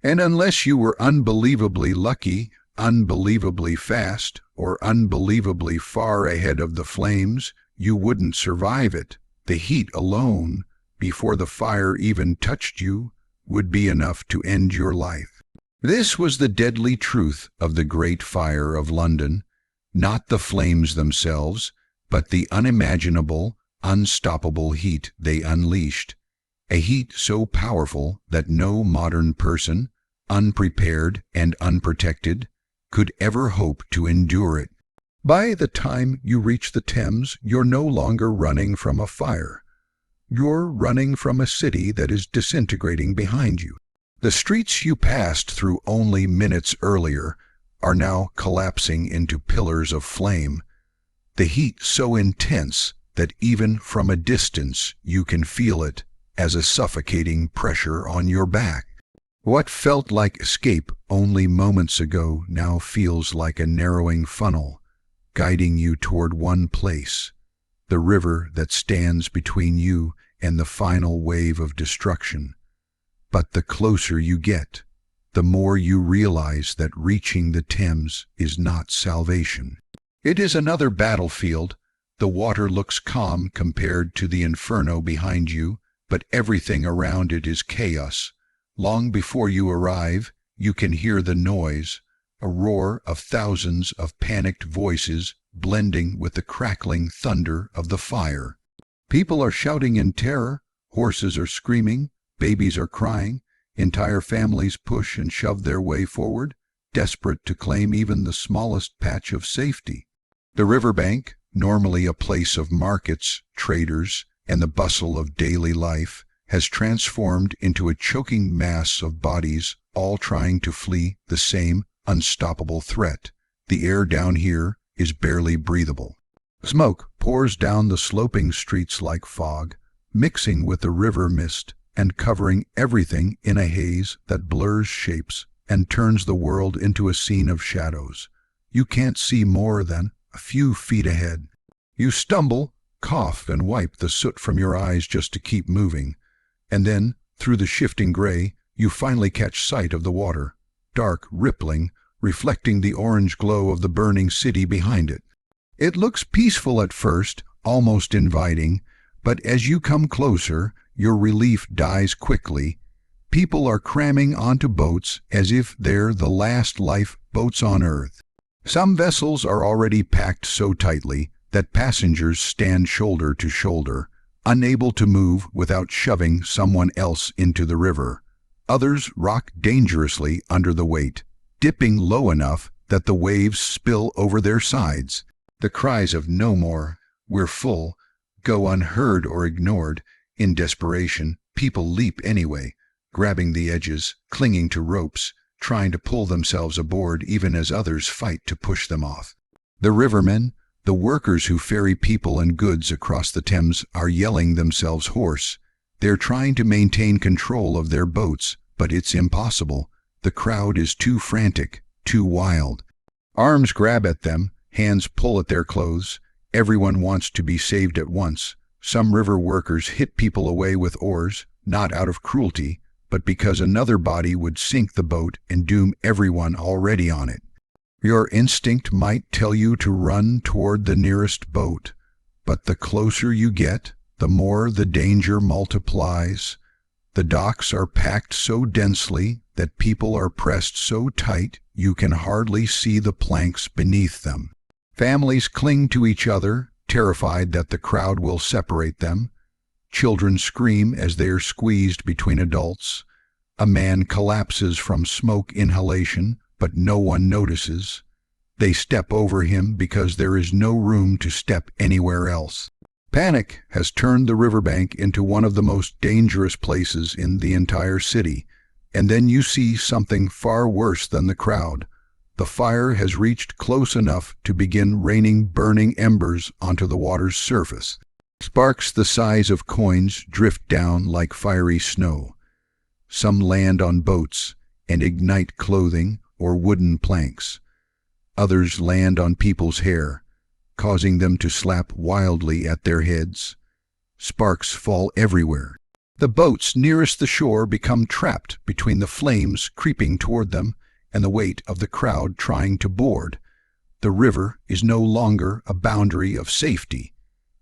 And unless you were unbelievably lucky, unbelievably fast, or unbelievably far ahead of the flames, you wouldn't survive it. The heat alone, before the fire even touched you, would be enough to end your life. This was the deadly truth of the Great Fire of London, not the flames themselves, but the unimaginable, unstoppable heat they unleashed, a heat so powerful that no modern person, unprepared and unprotected, could ever hope to endure it. By the time you reach the Thames, you're no longer running from a fire. You're running from a city that is disintegrating behind you. The streets you passed through only minutes earlier are now collapsing into pillars of flame, the heat so intense that even from a distance you can feel it as a suffocating pressure on your back. What felt like escape only moments ago now feels like a narrowing funnel, guiding you toward one place, the river that stands between you and the final wave of destruction. But the closer you get, the more you realize that reaching the Thames is not salvation. It is another battlefield. The water looks calm compared to the inferno behind you, but everything around it is chaos. Long before you arrive, you can hear the noise, a roar of thousands of panicked voices blending with the crackling thunder of the fire. People are shouting in terror, horses are screaming, babies are crying, entire families push and shove their way forward, desperate to claim even the smallest patch of safety. The riverbank, normally a place of markets, traders, and the bustle of daily life, has transformed into a choking mass of bodies all trying to flee the same unstoppable threat. The air down here is barely breathable. Smoke pours down the sloping streets like fog, mixing with the river mist and covering everything in a haze that blurs shapes and turns the world into a scene of shadows. You can't see more than a few feet ahead. You stumble, cough, and wipe the soot from your eyes just to keep moving. And then, through the shifting gray, you finally catch sight of the water, dark, rippling, reflecting the orange glow of the burning city behind it. It looks peaceful at first, almost inviting, but as you come closer, your relief dies quickly. People are cramming onto boats as if they're the last lifeboats on Earth. Some vessels are already packed so tightly that passengers stand shoulder to shoulder, unable to move without shoving someone else into the river. Others rock dangerously under the weight, dipping low enough that the waves spill over their sides. The cries of "No more," "We're full," go unheard or ignored. In desperation, people leap anyway, grabbing the edges, clinging to ropes, trying to pull themselves aboard even as others fight to push them off. The rivermen, the workers who ferry people and goods across the Thames, are yelling themselves hoarse. They're trying to maintain control of their boats, but it's impossible. The crowd is too frantic, too wild. Arms grab at them, hands pull at their clothes. Everyone wants to be saved at once. Some river workers hit people away with oars, not out of cruelty, but because another body would sink the boat and doom everyone already on it. Your instinct might tell you to run toward the nearest boat, but the closer you get, the more the danger multiplies. The docks are packed so densely that people are pressed so tight you can hardly see the planks beneath them. Families cling to each other, terrified that the crowd will separate them. Children scream as they are squeezed between adults. A man collapses from smoke inhalation, but no one notices. They step over him because there is no room to step anywhere else. Panic has turned the riverbank into one of the most dangerous places in the entire city. And then you see something far worse than the crowd. The fire has reached close enough to begin raining burning embers onto the water's surface. Sparks the size of coins drift down like fiery snow. Some land on boats and ignite clothing or wooden planks. Others land on people's hair, causing them to slap wildly at their heads. Sparks fall everywhere. The boats nearest the shore become trapped between the flames creeping toward them and the weight of the crowd trying to board. The river is no longer a boundary of safety.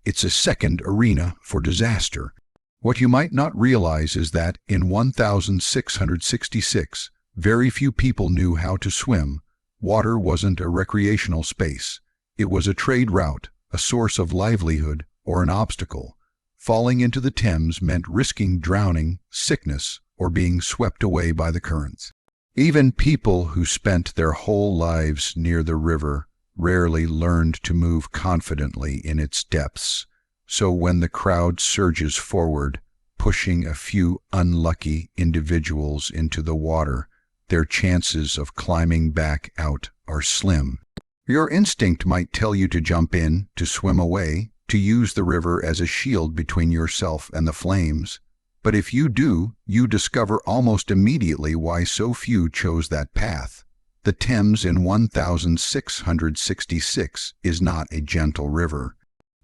It's a second arena for disaster. What you might not realize is that in 1666, very few people knew how to swim. Water wasn't a recreational space. It was a trade route, a source of livelihood, or an obstacle. Falling into the Thames meant risking drowning, sickness, or being swept away by the currents. Even people who spent their whole lives near the river rarely learned to move confidently in its depths. So when the crowd surges forward, pushing a few unlucky individuals into the water, their chances of climbing back out are slim. Your instinct might tell you to jump in, to swim away, to use the river as a shield between yourself and the flames. But if you do, you discover almost immediately why so few chose that path. The Thames in 1666 is not a gentle river.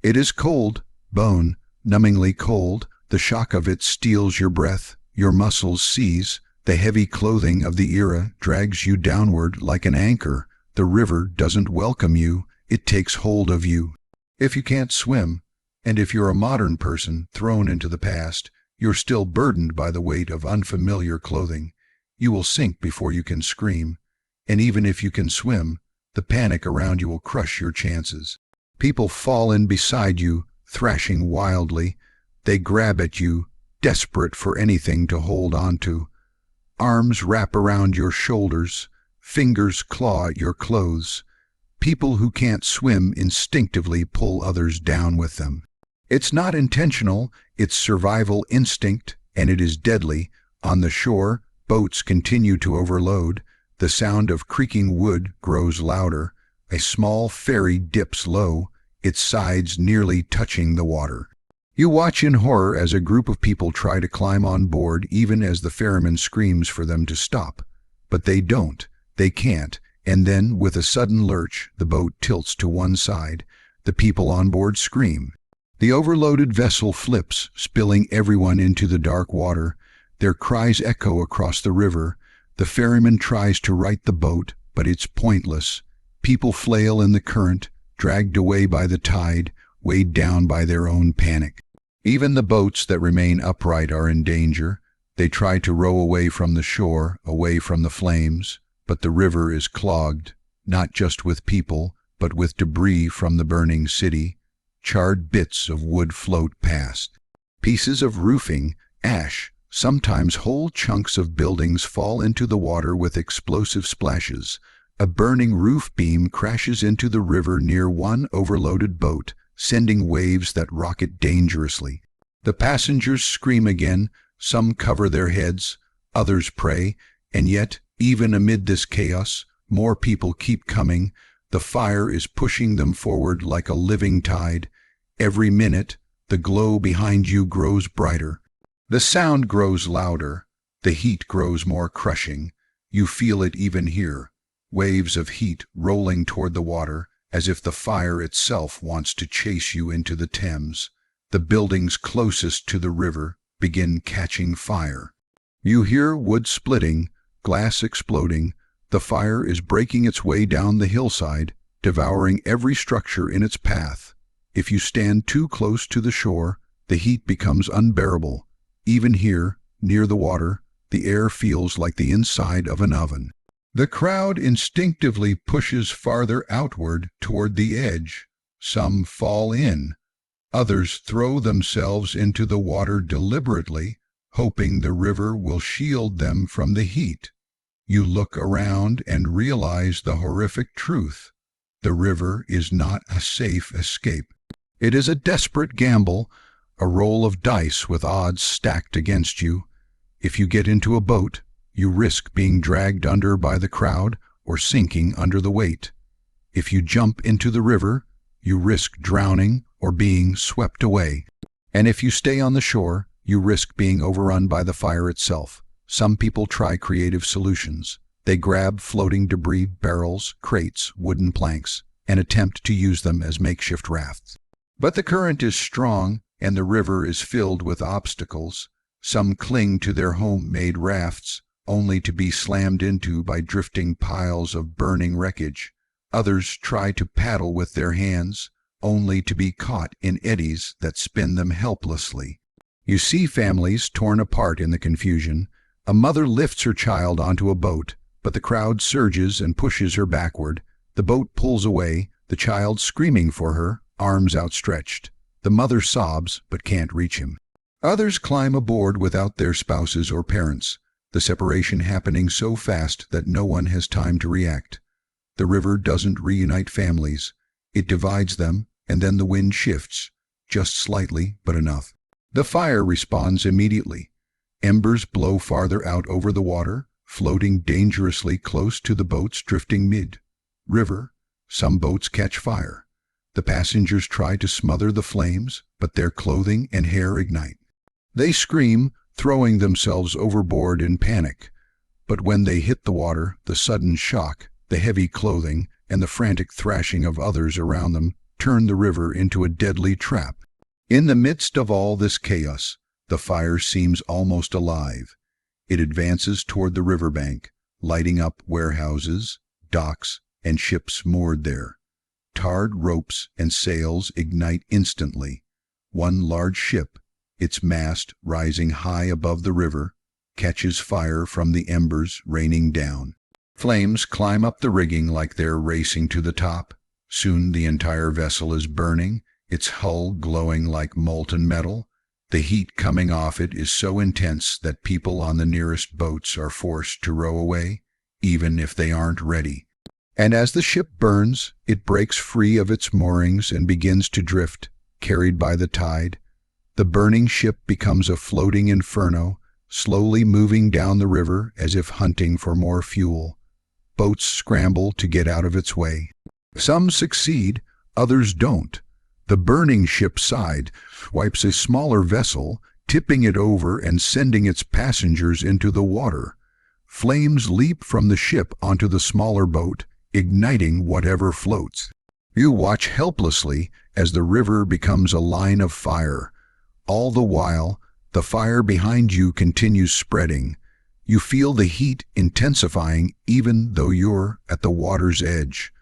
It is cold, bone-numbingly cold. The shock of it steals your breath, your muscles seize. The heavy clothing of the era drags you downward like an anchor. The river doesn't welcome you, it takes hold of you. If you can't swim, and if you're a modern person thrown into the past, you're still burdened by the weight of unfamiliar clothing. You will sink before you can scream. And even if you can swim, the panic around you will crush your chances. People fall in beside you, thrashing wildly. They grab at you, desperate for anything to hold on to. Arms wrap around your shoulders, fingers claw at your clothes. People who can't swim instinctively pull others down with them. It's not intentional, it's survival instinct, and it is deadly. On the shore, boats continue to overload. The sound of creaking wood grows louder. A small ferry dips low, its sides nearly touching the water. You watch in horror as a group of people try to climb on board, even as the ferryman screams for them to stop. But they don't, they can't, and then, with a sudden lurch, the boat tilts to one side. The people on board scream. The overloaded vessel flips, spilling everyone into the dark water. Their cries echo across the river. The ferryman tries to right the boat, but it's pointless. People flail in the current, dragged away by the tide, weighed down by their own panic. Even the boats that remain upright are in danger. They try to row away from the shore, away from the flames, but the river is clogged, not just with people, but with debris from the burning city. Charred bits of wood float past. Pieces of roofing, ash, sometimes whole chunks of buildings fall into the water with explosive splashes. A burning roof beam crashes into the river near one overloaded boat, sending waves that rock it dangerously. The passengers scream again, some cover their heads, others pray, and yet, even amid this chaos, more people keep coming. The fire is pushing them forward like a living tide. Every minute, the glow behind you grows brighter. The sound grows louder. The heat grows more crushing. You feel it even here. Waves of heat rolling toward the water, as if the fire itself wants to chase you into the Thames. The buildings closest to the river begin catching fire. You hear wood splitting, glass exploding. The fire is breaking its way down the hillside, devouring every structure in its path. If you stand too close to the shore, the heat becomes unbearable. Even here, near the water, the air feels like the inside of an oven. The crowd instinctively pushes farther outward toward the edge. Some fall in. Others throw themselves into the water deliberately, hoping the river will shield them from the heat. You look around and realize the horrific truth. The river is not a safe escape. It is a desperate gamble, a roll of dice with odds stacked against you. If you get into a boat, you risk being dragged under by the crowd or sinking under the weight. If you jump into the river, you risk drowning or being swept away. And if you stay on the shore, you risk being overrun by the fire itself. Some people try creative solutions. They grab floating debris, barrels, crates, wooden planks, and attempt to use them as makeshift rafts. But the current is strong, and the river is filled with obstacles. Some cling to their homemade rafts, only to be slammed into by drifting piles of burning wreckage. Others try to paddle with their hands, only to be caught in eddies that spin them helplessly. You see families torn apart in the confusion. A mother lifts her child onto a boat, but the crowd surges and pushes her backward. The boat pulls away, the child screaming for her, arms outstretched. The mother sobs, but can't reach him. Others climb aboard without their spouses or parents. the separation happening so fast that no one has time to react. The river doesn't reunite families. It divides them, and then the wind shifts, just slightly, but enough. The fire responds immediately. Embers blow farther out over the water, floating dangerously close to the boats drifting mid-river. Some boats catch fire. The passengers try to smother the flames, but their clothing and hair ignite. They scream, throwing themselves overboard in panic. But when they hit the water, the sudden shock, the heavy clothing, and the frantic thrashing of others around them turn the river into a deadly trap. In the midst of all this chaos, the fire seems almost alive. It advances toward the riverbank, lighting up warehouses, docks, and ships moored there. Tarred ropes and sails ignite instantly. One large ship, its mast rising high above the river, catches fire from the embers raining down. Flames climb up the rigging like they're racing to the top. Soon the entire vessel is burning, its hull glowing like molten metal. The heat coming off it is so intense that people on the nearest boats are forced to row away, even if they aren't ready. And as the ship burns, it breaks free of its moorings and begins to drift, carried by the tide. The burning ship becomes a floating inferno, slowly moving down the river as if hunting for more fuel. Boats scramble to get out of its way. Some succeed, others don't. The burning ship's side wipes a smaller vessel, tipping it over and sending its passengers into the water. Flames leap from the ship onto the smaller boat, igniting whatever floats. You watch helplessly as the river becomes a line of fire. All the while, the fire behind you continues spreading. You feel the heat intensifying even though you're at the water's edge.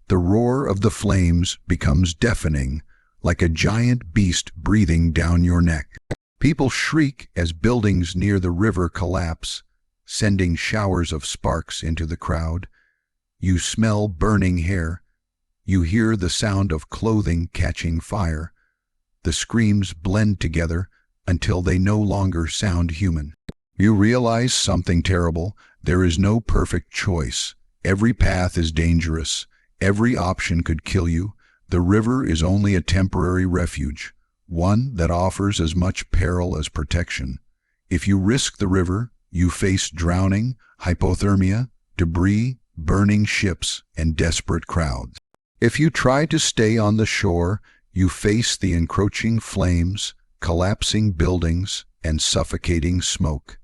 The roar of the flames becomes deafening, like a giant beast breathing down your neck. People shriek as buildings near the river collapse, sending showers of sparks into the crowd. You smell burning hair. You hear the sound of clothing catching fire. The screams blend together until they no longer sound human. You realize something terrible. There is no perfect choice. Every path is dangerous. Every option could kill you. The river is only a temporary refuge, one that offers as much peril as protection. If you risk the river, you face drowning, hypothermia, debris, burning ships, and desperate crowds. If you try to stay on the shore, you face the encroaching flames, collapsing buildings, and suffocating smoke.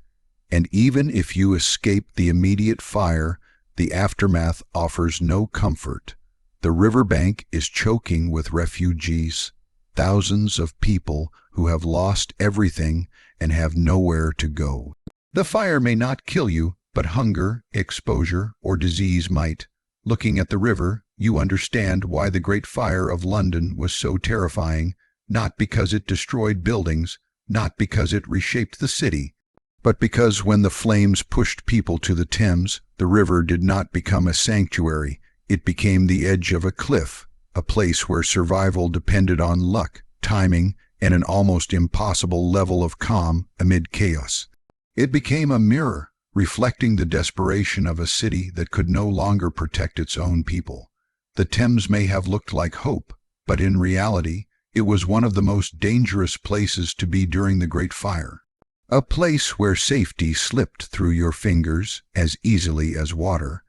And even if you escape the immediate fire, the aftermath offers no comfort. The riverbank is choking with refugees, thousands of people who have lost everything and have nowhere to go. The fire may not kill you, but hunger, exposure, or disease might. Looking at the river, you understand why the Great Fire of London was so terrifying, not because it destroyed buildings, not because it reshaped the city, but because when the flames pushed people to the Thames, the river did not become a sanctuary. It became the edge of a cliff, a place where survival depended on luck, timing, and an almost impossible level of calm amid chaos. It became a mirror, reflecting the desperation of a city that could no longer protect its own people. The Thames may have looked like hope, but in reality, it was one of the most dangerous places to be during the Great Fire. A place where safety slipped through your fingers as easily as water.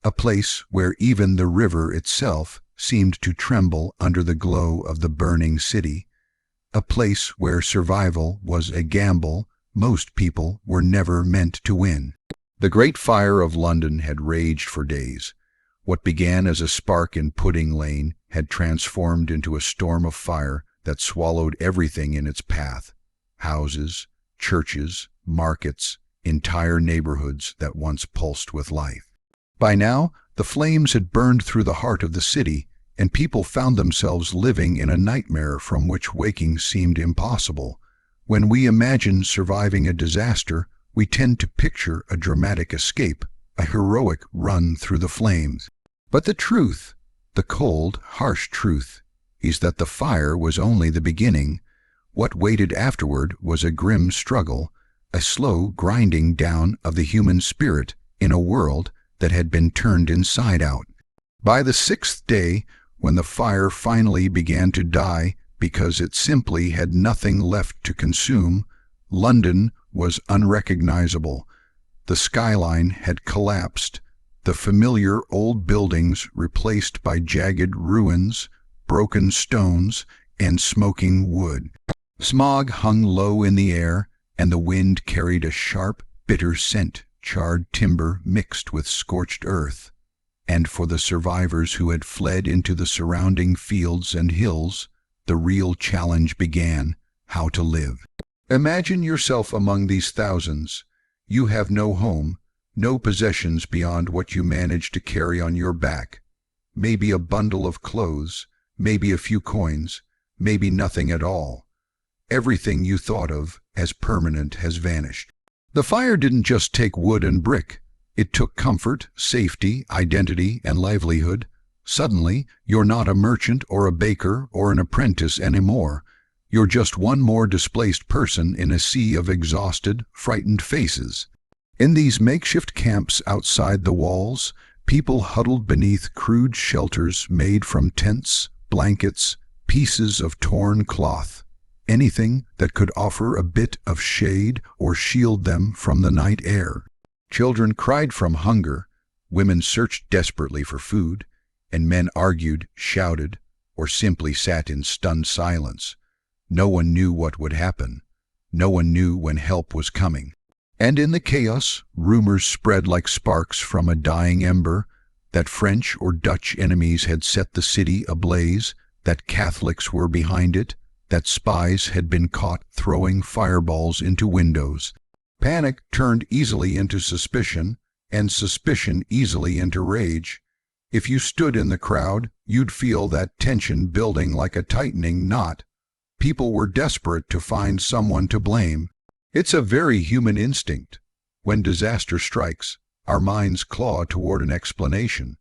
A place where even the river itself seemed to tremble under the glow of the burning city. A place where survival was a gamble most people were never meant to win. The Great Fire of London had raged for days. What began as a spark in Pudding Lane had transformed into a storm of fire that swallowed everything in its path. Houses, churches, markets, entire neighborhoods that once pulsed with life. By now, the flames had burned through the heart of the city, and people found themselves living in a nightmare from which waking seemed impossible. When we imagine surviving a disaster, we tend to picture a dramatic escape, a heroic run through the flames. But the truth, the cold, harsh truth, is that the fire was only the beginning. What waited afterward was a grim struggle, a slow grinding down of the human spirit in a world that had been turned inside out. By the sixth day, when the fire finally began to die because it simply had nothing left to consume, London was unrecognizable. The skyline had collapsed, the familiar old buildings replaced by jagged ruins, broken stones, and smoking wood. Smog hung low in the air, and the wind carried a sharp, bitter scent, charred timber mixed with scorched earth. And for the survivors who had fled into the surrounding fields and hills, the real challenge began: how to live. Imagine yourself among these thousands. You have no home, no possessions beyond what you manage to carry on your back. Maybe a bundle of clothes, maybe a few coins, maybe nothing at all. Everything you thought of as permanent has vanished. The fire didn't just take wood and brick. It took comfort, safety, identity, and livelihood. Suddenly, you're not a merchant or a baker or an apprentice anymore. You're just one more displaced person in a sea of exhausted, frightened faces. In these makeshift camps outside the walls, people huddled beneath crude shelters made from tents, blankets, pieces of torn cloth. Anything that could offer a bit of shade or shield them from the night air. Children cried from hunger, women searched desperately for food, and men argued, shouted, or simply sat in stunned silence. No one knew what would happen. No one knew when help was coming. And in the chaos, rumors spread like sparks from a dying ember that French or Dutch enemies had set the city ablaze, that Catholics were behind it, that spies had been caught throwing fireballs into windows. Panic turned easily into suspicion, and suspicion easily into rage. If you stood in the crowd, you'd feel that tension building like a tightening knot. People were desperate to find someone to blame. It's a very human instinct. When disaster strikes, our minds claw toward an explanation.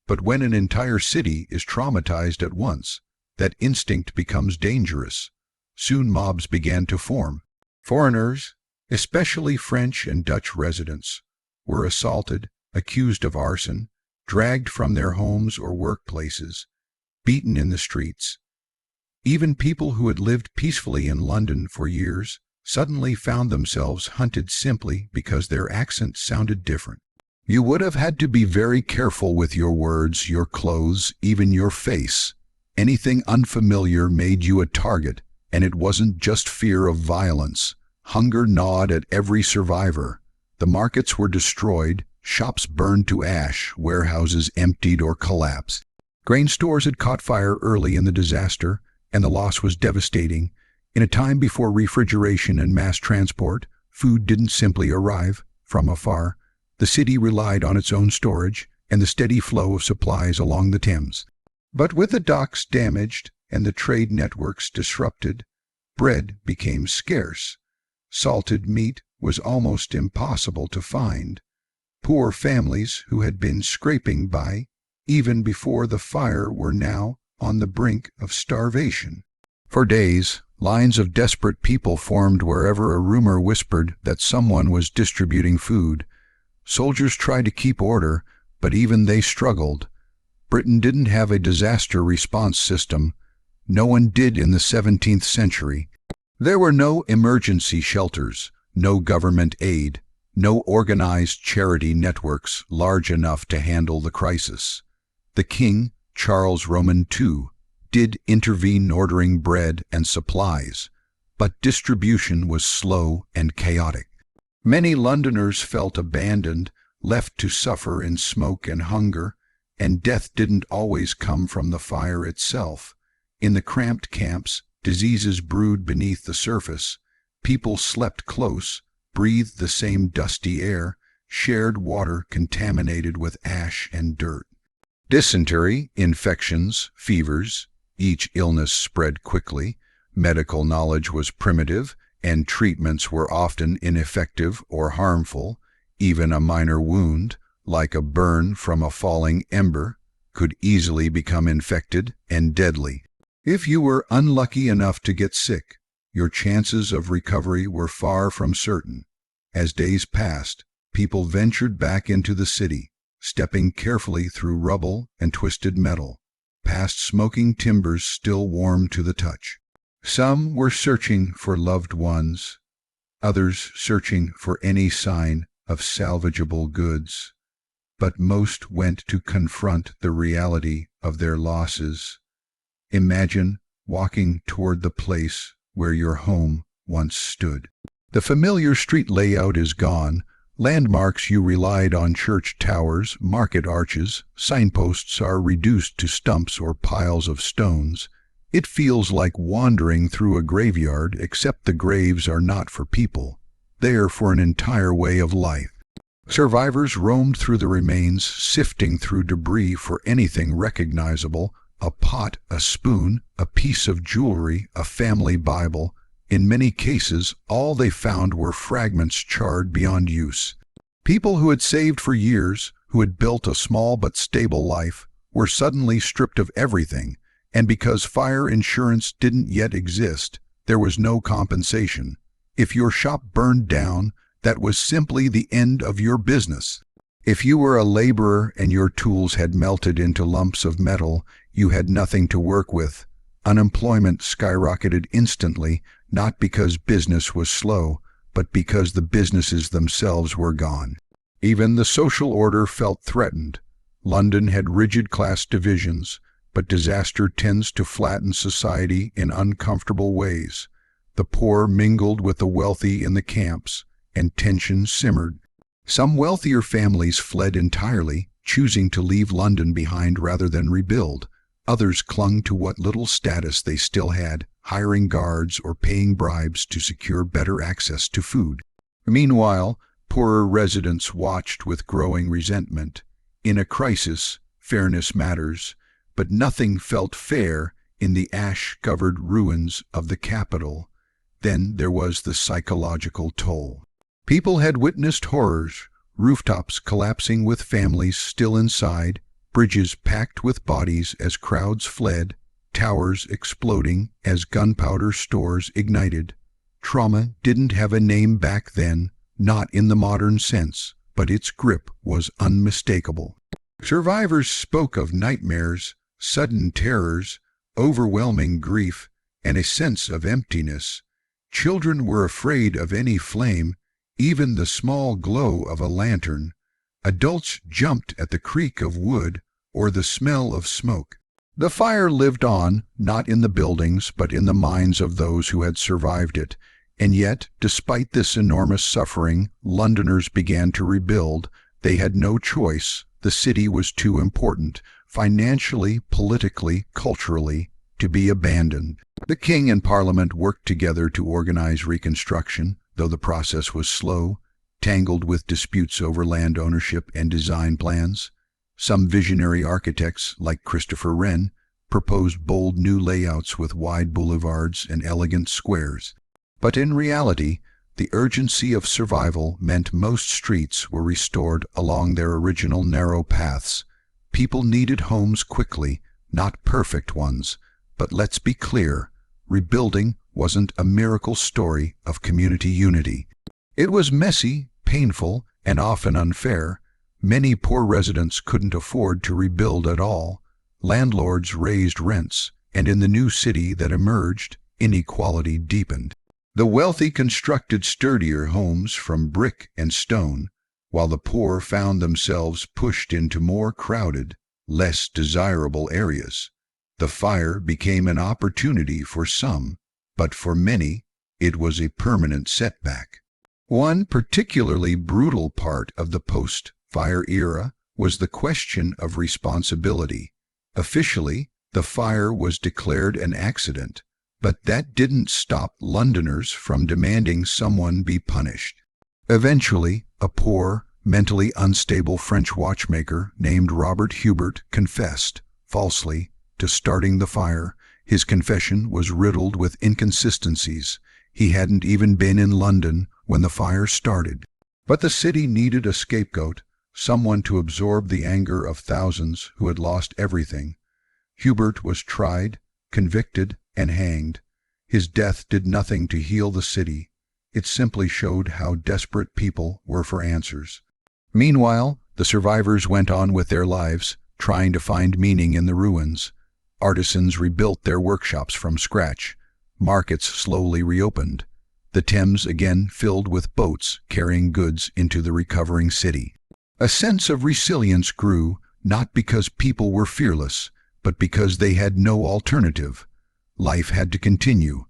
But when an entire city is traumatized at once, that instinct becomes dangerous. Soon mobs began to form. Foreigners, especially French and Dutch residents, were assaulted, accused of arson, dragged from their homes or workplaces, beaten in the streets. Even people who had lived peacefully in London for years suddenly found themselves hunted simply because their accent sounded different. You would have had to be very careful with your words, your clothes, even your face. Anything unfamiliar made you a target, and it wasn't just fear of violence. Hunger gnawed at every survivor. The markets were destroyed, shops burned to ash, warehouses emptied or collapsed. Grain stores had caught fire early in the disaster, and the loss was devastating. In a time before refrigeration and mass transport, food didn't simply arrive from afar. The city relied on its own storage and the steady flow of supplies along the Thames. But with the docks damaged and the trade networks disrupted, bread became scarce. Salted meat was almost impossible to find. Poor families who had been scraping by even before the fire were now on the brink of starvation. For days, lines of desperate people formed wherever a rumor whispered that someone was distributing food. Soldiers tried to keep order, but even they struggled. Britain didn't have a disaster response system. No one did in the 17th century. There were no emergency shelters, no government aid, no organized charity networks large enough to handle the crisis. The king, Charles Roman II, did intervene ordering bread and supplies, but distribution was slow and chaotic. Many Londoners felt abandoned, left to suffer in smoke and hunger, and death didn't always come from the fire itself. In the cramped camps, diseases brewed beneath the surface. People slept close, breathed the same dusty air, shared water contaminated with ash and dirt. Dysentery, infections, fevers, each illness spread quickly. Medical knowledge was primitive, and treatments were often ineffective or harmful. Even a minor wound, like a burn from a falling ember, could easily become infected and deadly. If you were unlucky enough to get sick, your chances of recovery were far from certain. As days passed, people ventured back into the city, stepping carefully through rubble and twisted metal, past smoking timbers still warm to the touch. Some were searching for loved ones, others searching for any sign of salvageable goods, but most went to confront the reality of their losses. Imagine walking toward the place where your home once stood. The familiar street layout is gone. Landmarks you relied on, church towers, market arches, signposts, are reduced to stumps or piles of stones. It feels like wandering through a graveyard, except the graves are not for people. They are for an entire way of life. Survivors roamed through the remains, sifting through debris for anything recognizable: a pot, a spoon, a piece of jewelry, a family Bible. In many cases, all they found were fragments charred beyond use. People who had saved for years, who had built a small but stable life, were suddenly stripped of everything, and because fire insurance didn't yet exist, there was no compensation. If your shop burned down, that was simply the end of your business. If you were a laborer and your tools had melted into lumps of metal, you had nothing to work with. Unemployment skyrocketed instantly, not because business was slow, but because the businesses themselves were gone. Even the social order felt threatened. London had rigid class divisions, but disaster tends to flatten society in uncomfortable ways. The poor mingled with the wealthy in the camps, and tension simmered. Some wealthier families fled entirely, choosing to leave London behind rather than rebuild. Others clung to what little status they still had, hiring guards or paying bribes to secure better access to food. Meanwhile, poorer residents watched with growing resentment. In a crisis, fairness matters, but nothing felt fair in the ash-covered ruins of the capital. Then there was the psychological toll. People had witnessed horrors: rooftops collapsing with families still inside, bridges packed with bodies as crowds fled, towers exploding as gunpowder stores ignited. Trauma didn't have a name back then, not in the modern sense, but its grip was unmistakable. Survivors spoke of nightmares, sudden terrors, overwhelming grief, and a sense of emptiness. Children were afraid of any flame, even the small glow of a lantern. Adults jumped at the creak of wood or the smell of smoke. The fire lived on, not in the buildings, but in the minds of those who had survived it. And yet, despite this enormous suffering, Londoners began to rebuild. They had no choice. The city was too important, financially, politically, culturally, to be abandoned. The king and parliament worked together to organize reconstruction, though the process was slow, tangled with disputes over land ownership and design plans. Some visionary architects, like Christopher Wren, proposed bold new layouts with wide boulevards and elegant squares. But in reality, the urgency of survival meant most streets were restored along their original narrow paths. People needed homes quickly, not perfect ones. But let's be clear, rebuilding wasn't a miracle story of community unity. It was messy, painful, and often unfair. Many poor residents couldn't afford to rebuild at all. Landlords raised rents, and in the new city that emerged, inequality deepened. The wealthy constructed sturdier homes from brick and stone, while the poor found themselves pushed into more crowded, less desirable areas. The fire became an opportunity for some, but for many, it was a permanent setback. One particularly brutal part of the post-fire era was the question of responsibility. Officially, the fire was declared an accident, but that didn't stop Londoners from demanding someone be punished. Eventually, a poor, mentally unstable French watchmaker named Robert Hubert confessed, falsely, to starting the fire. His confession was riddled with inconsistencies. He hadn't even been in London when the fire started. But the city needed a scapegoat, someone to absorb the anger of thousands who had lost everything. Hubert was tried, convicted, and hanged. His death did nothing to heal the city. It simply showed how desperate people were for answers. Meanwhile, the survivors went on with their lives, trying to find meaning in the ruins. Artisans rebuilt their workshops from scratch. Markets slowly reopened. The Thames again filled with boats carrying goods into the recovering city. A sense of resilience grew, not because people were fearless, but because they had no alternative. Life had to continue,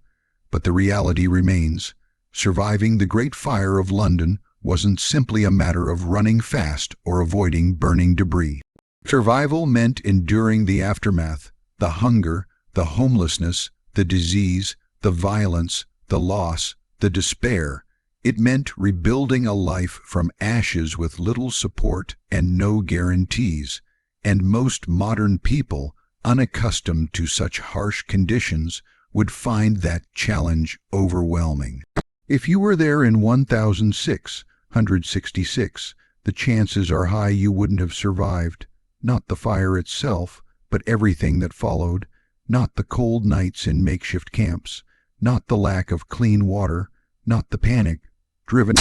but the reality remains. Surviving the Great Fire of London wasn't simply a matter of running fast or avoiding burning debris. Survival meant enduring the aftermath, the hunger, the homelessness, the disease, the violence, the loss, the despair. It meant rebuilding a life from ashes with little support and no guarantees. And most modern people, unaccustomed to such harsh conditions, would find that challenge overwhelming. If you were there in 1666, the chances are high you wouldn't have survived. Not the fire itself, but everything that followed. Not the cold nights in makeshift camps. Not the lack of clean water. Not the panic driven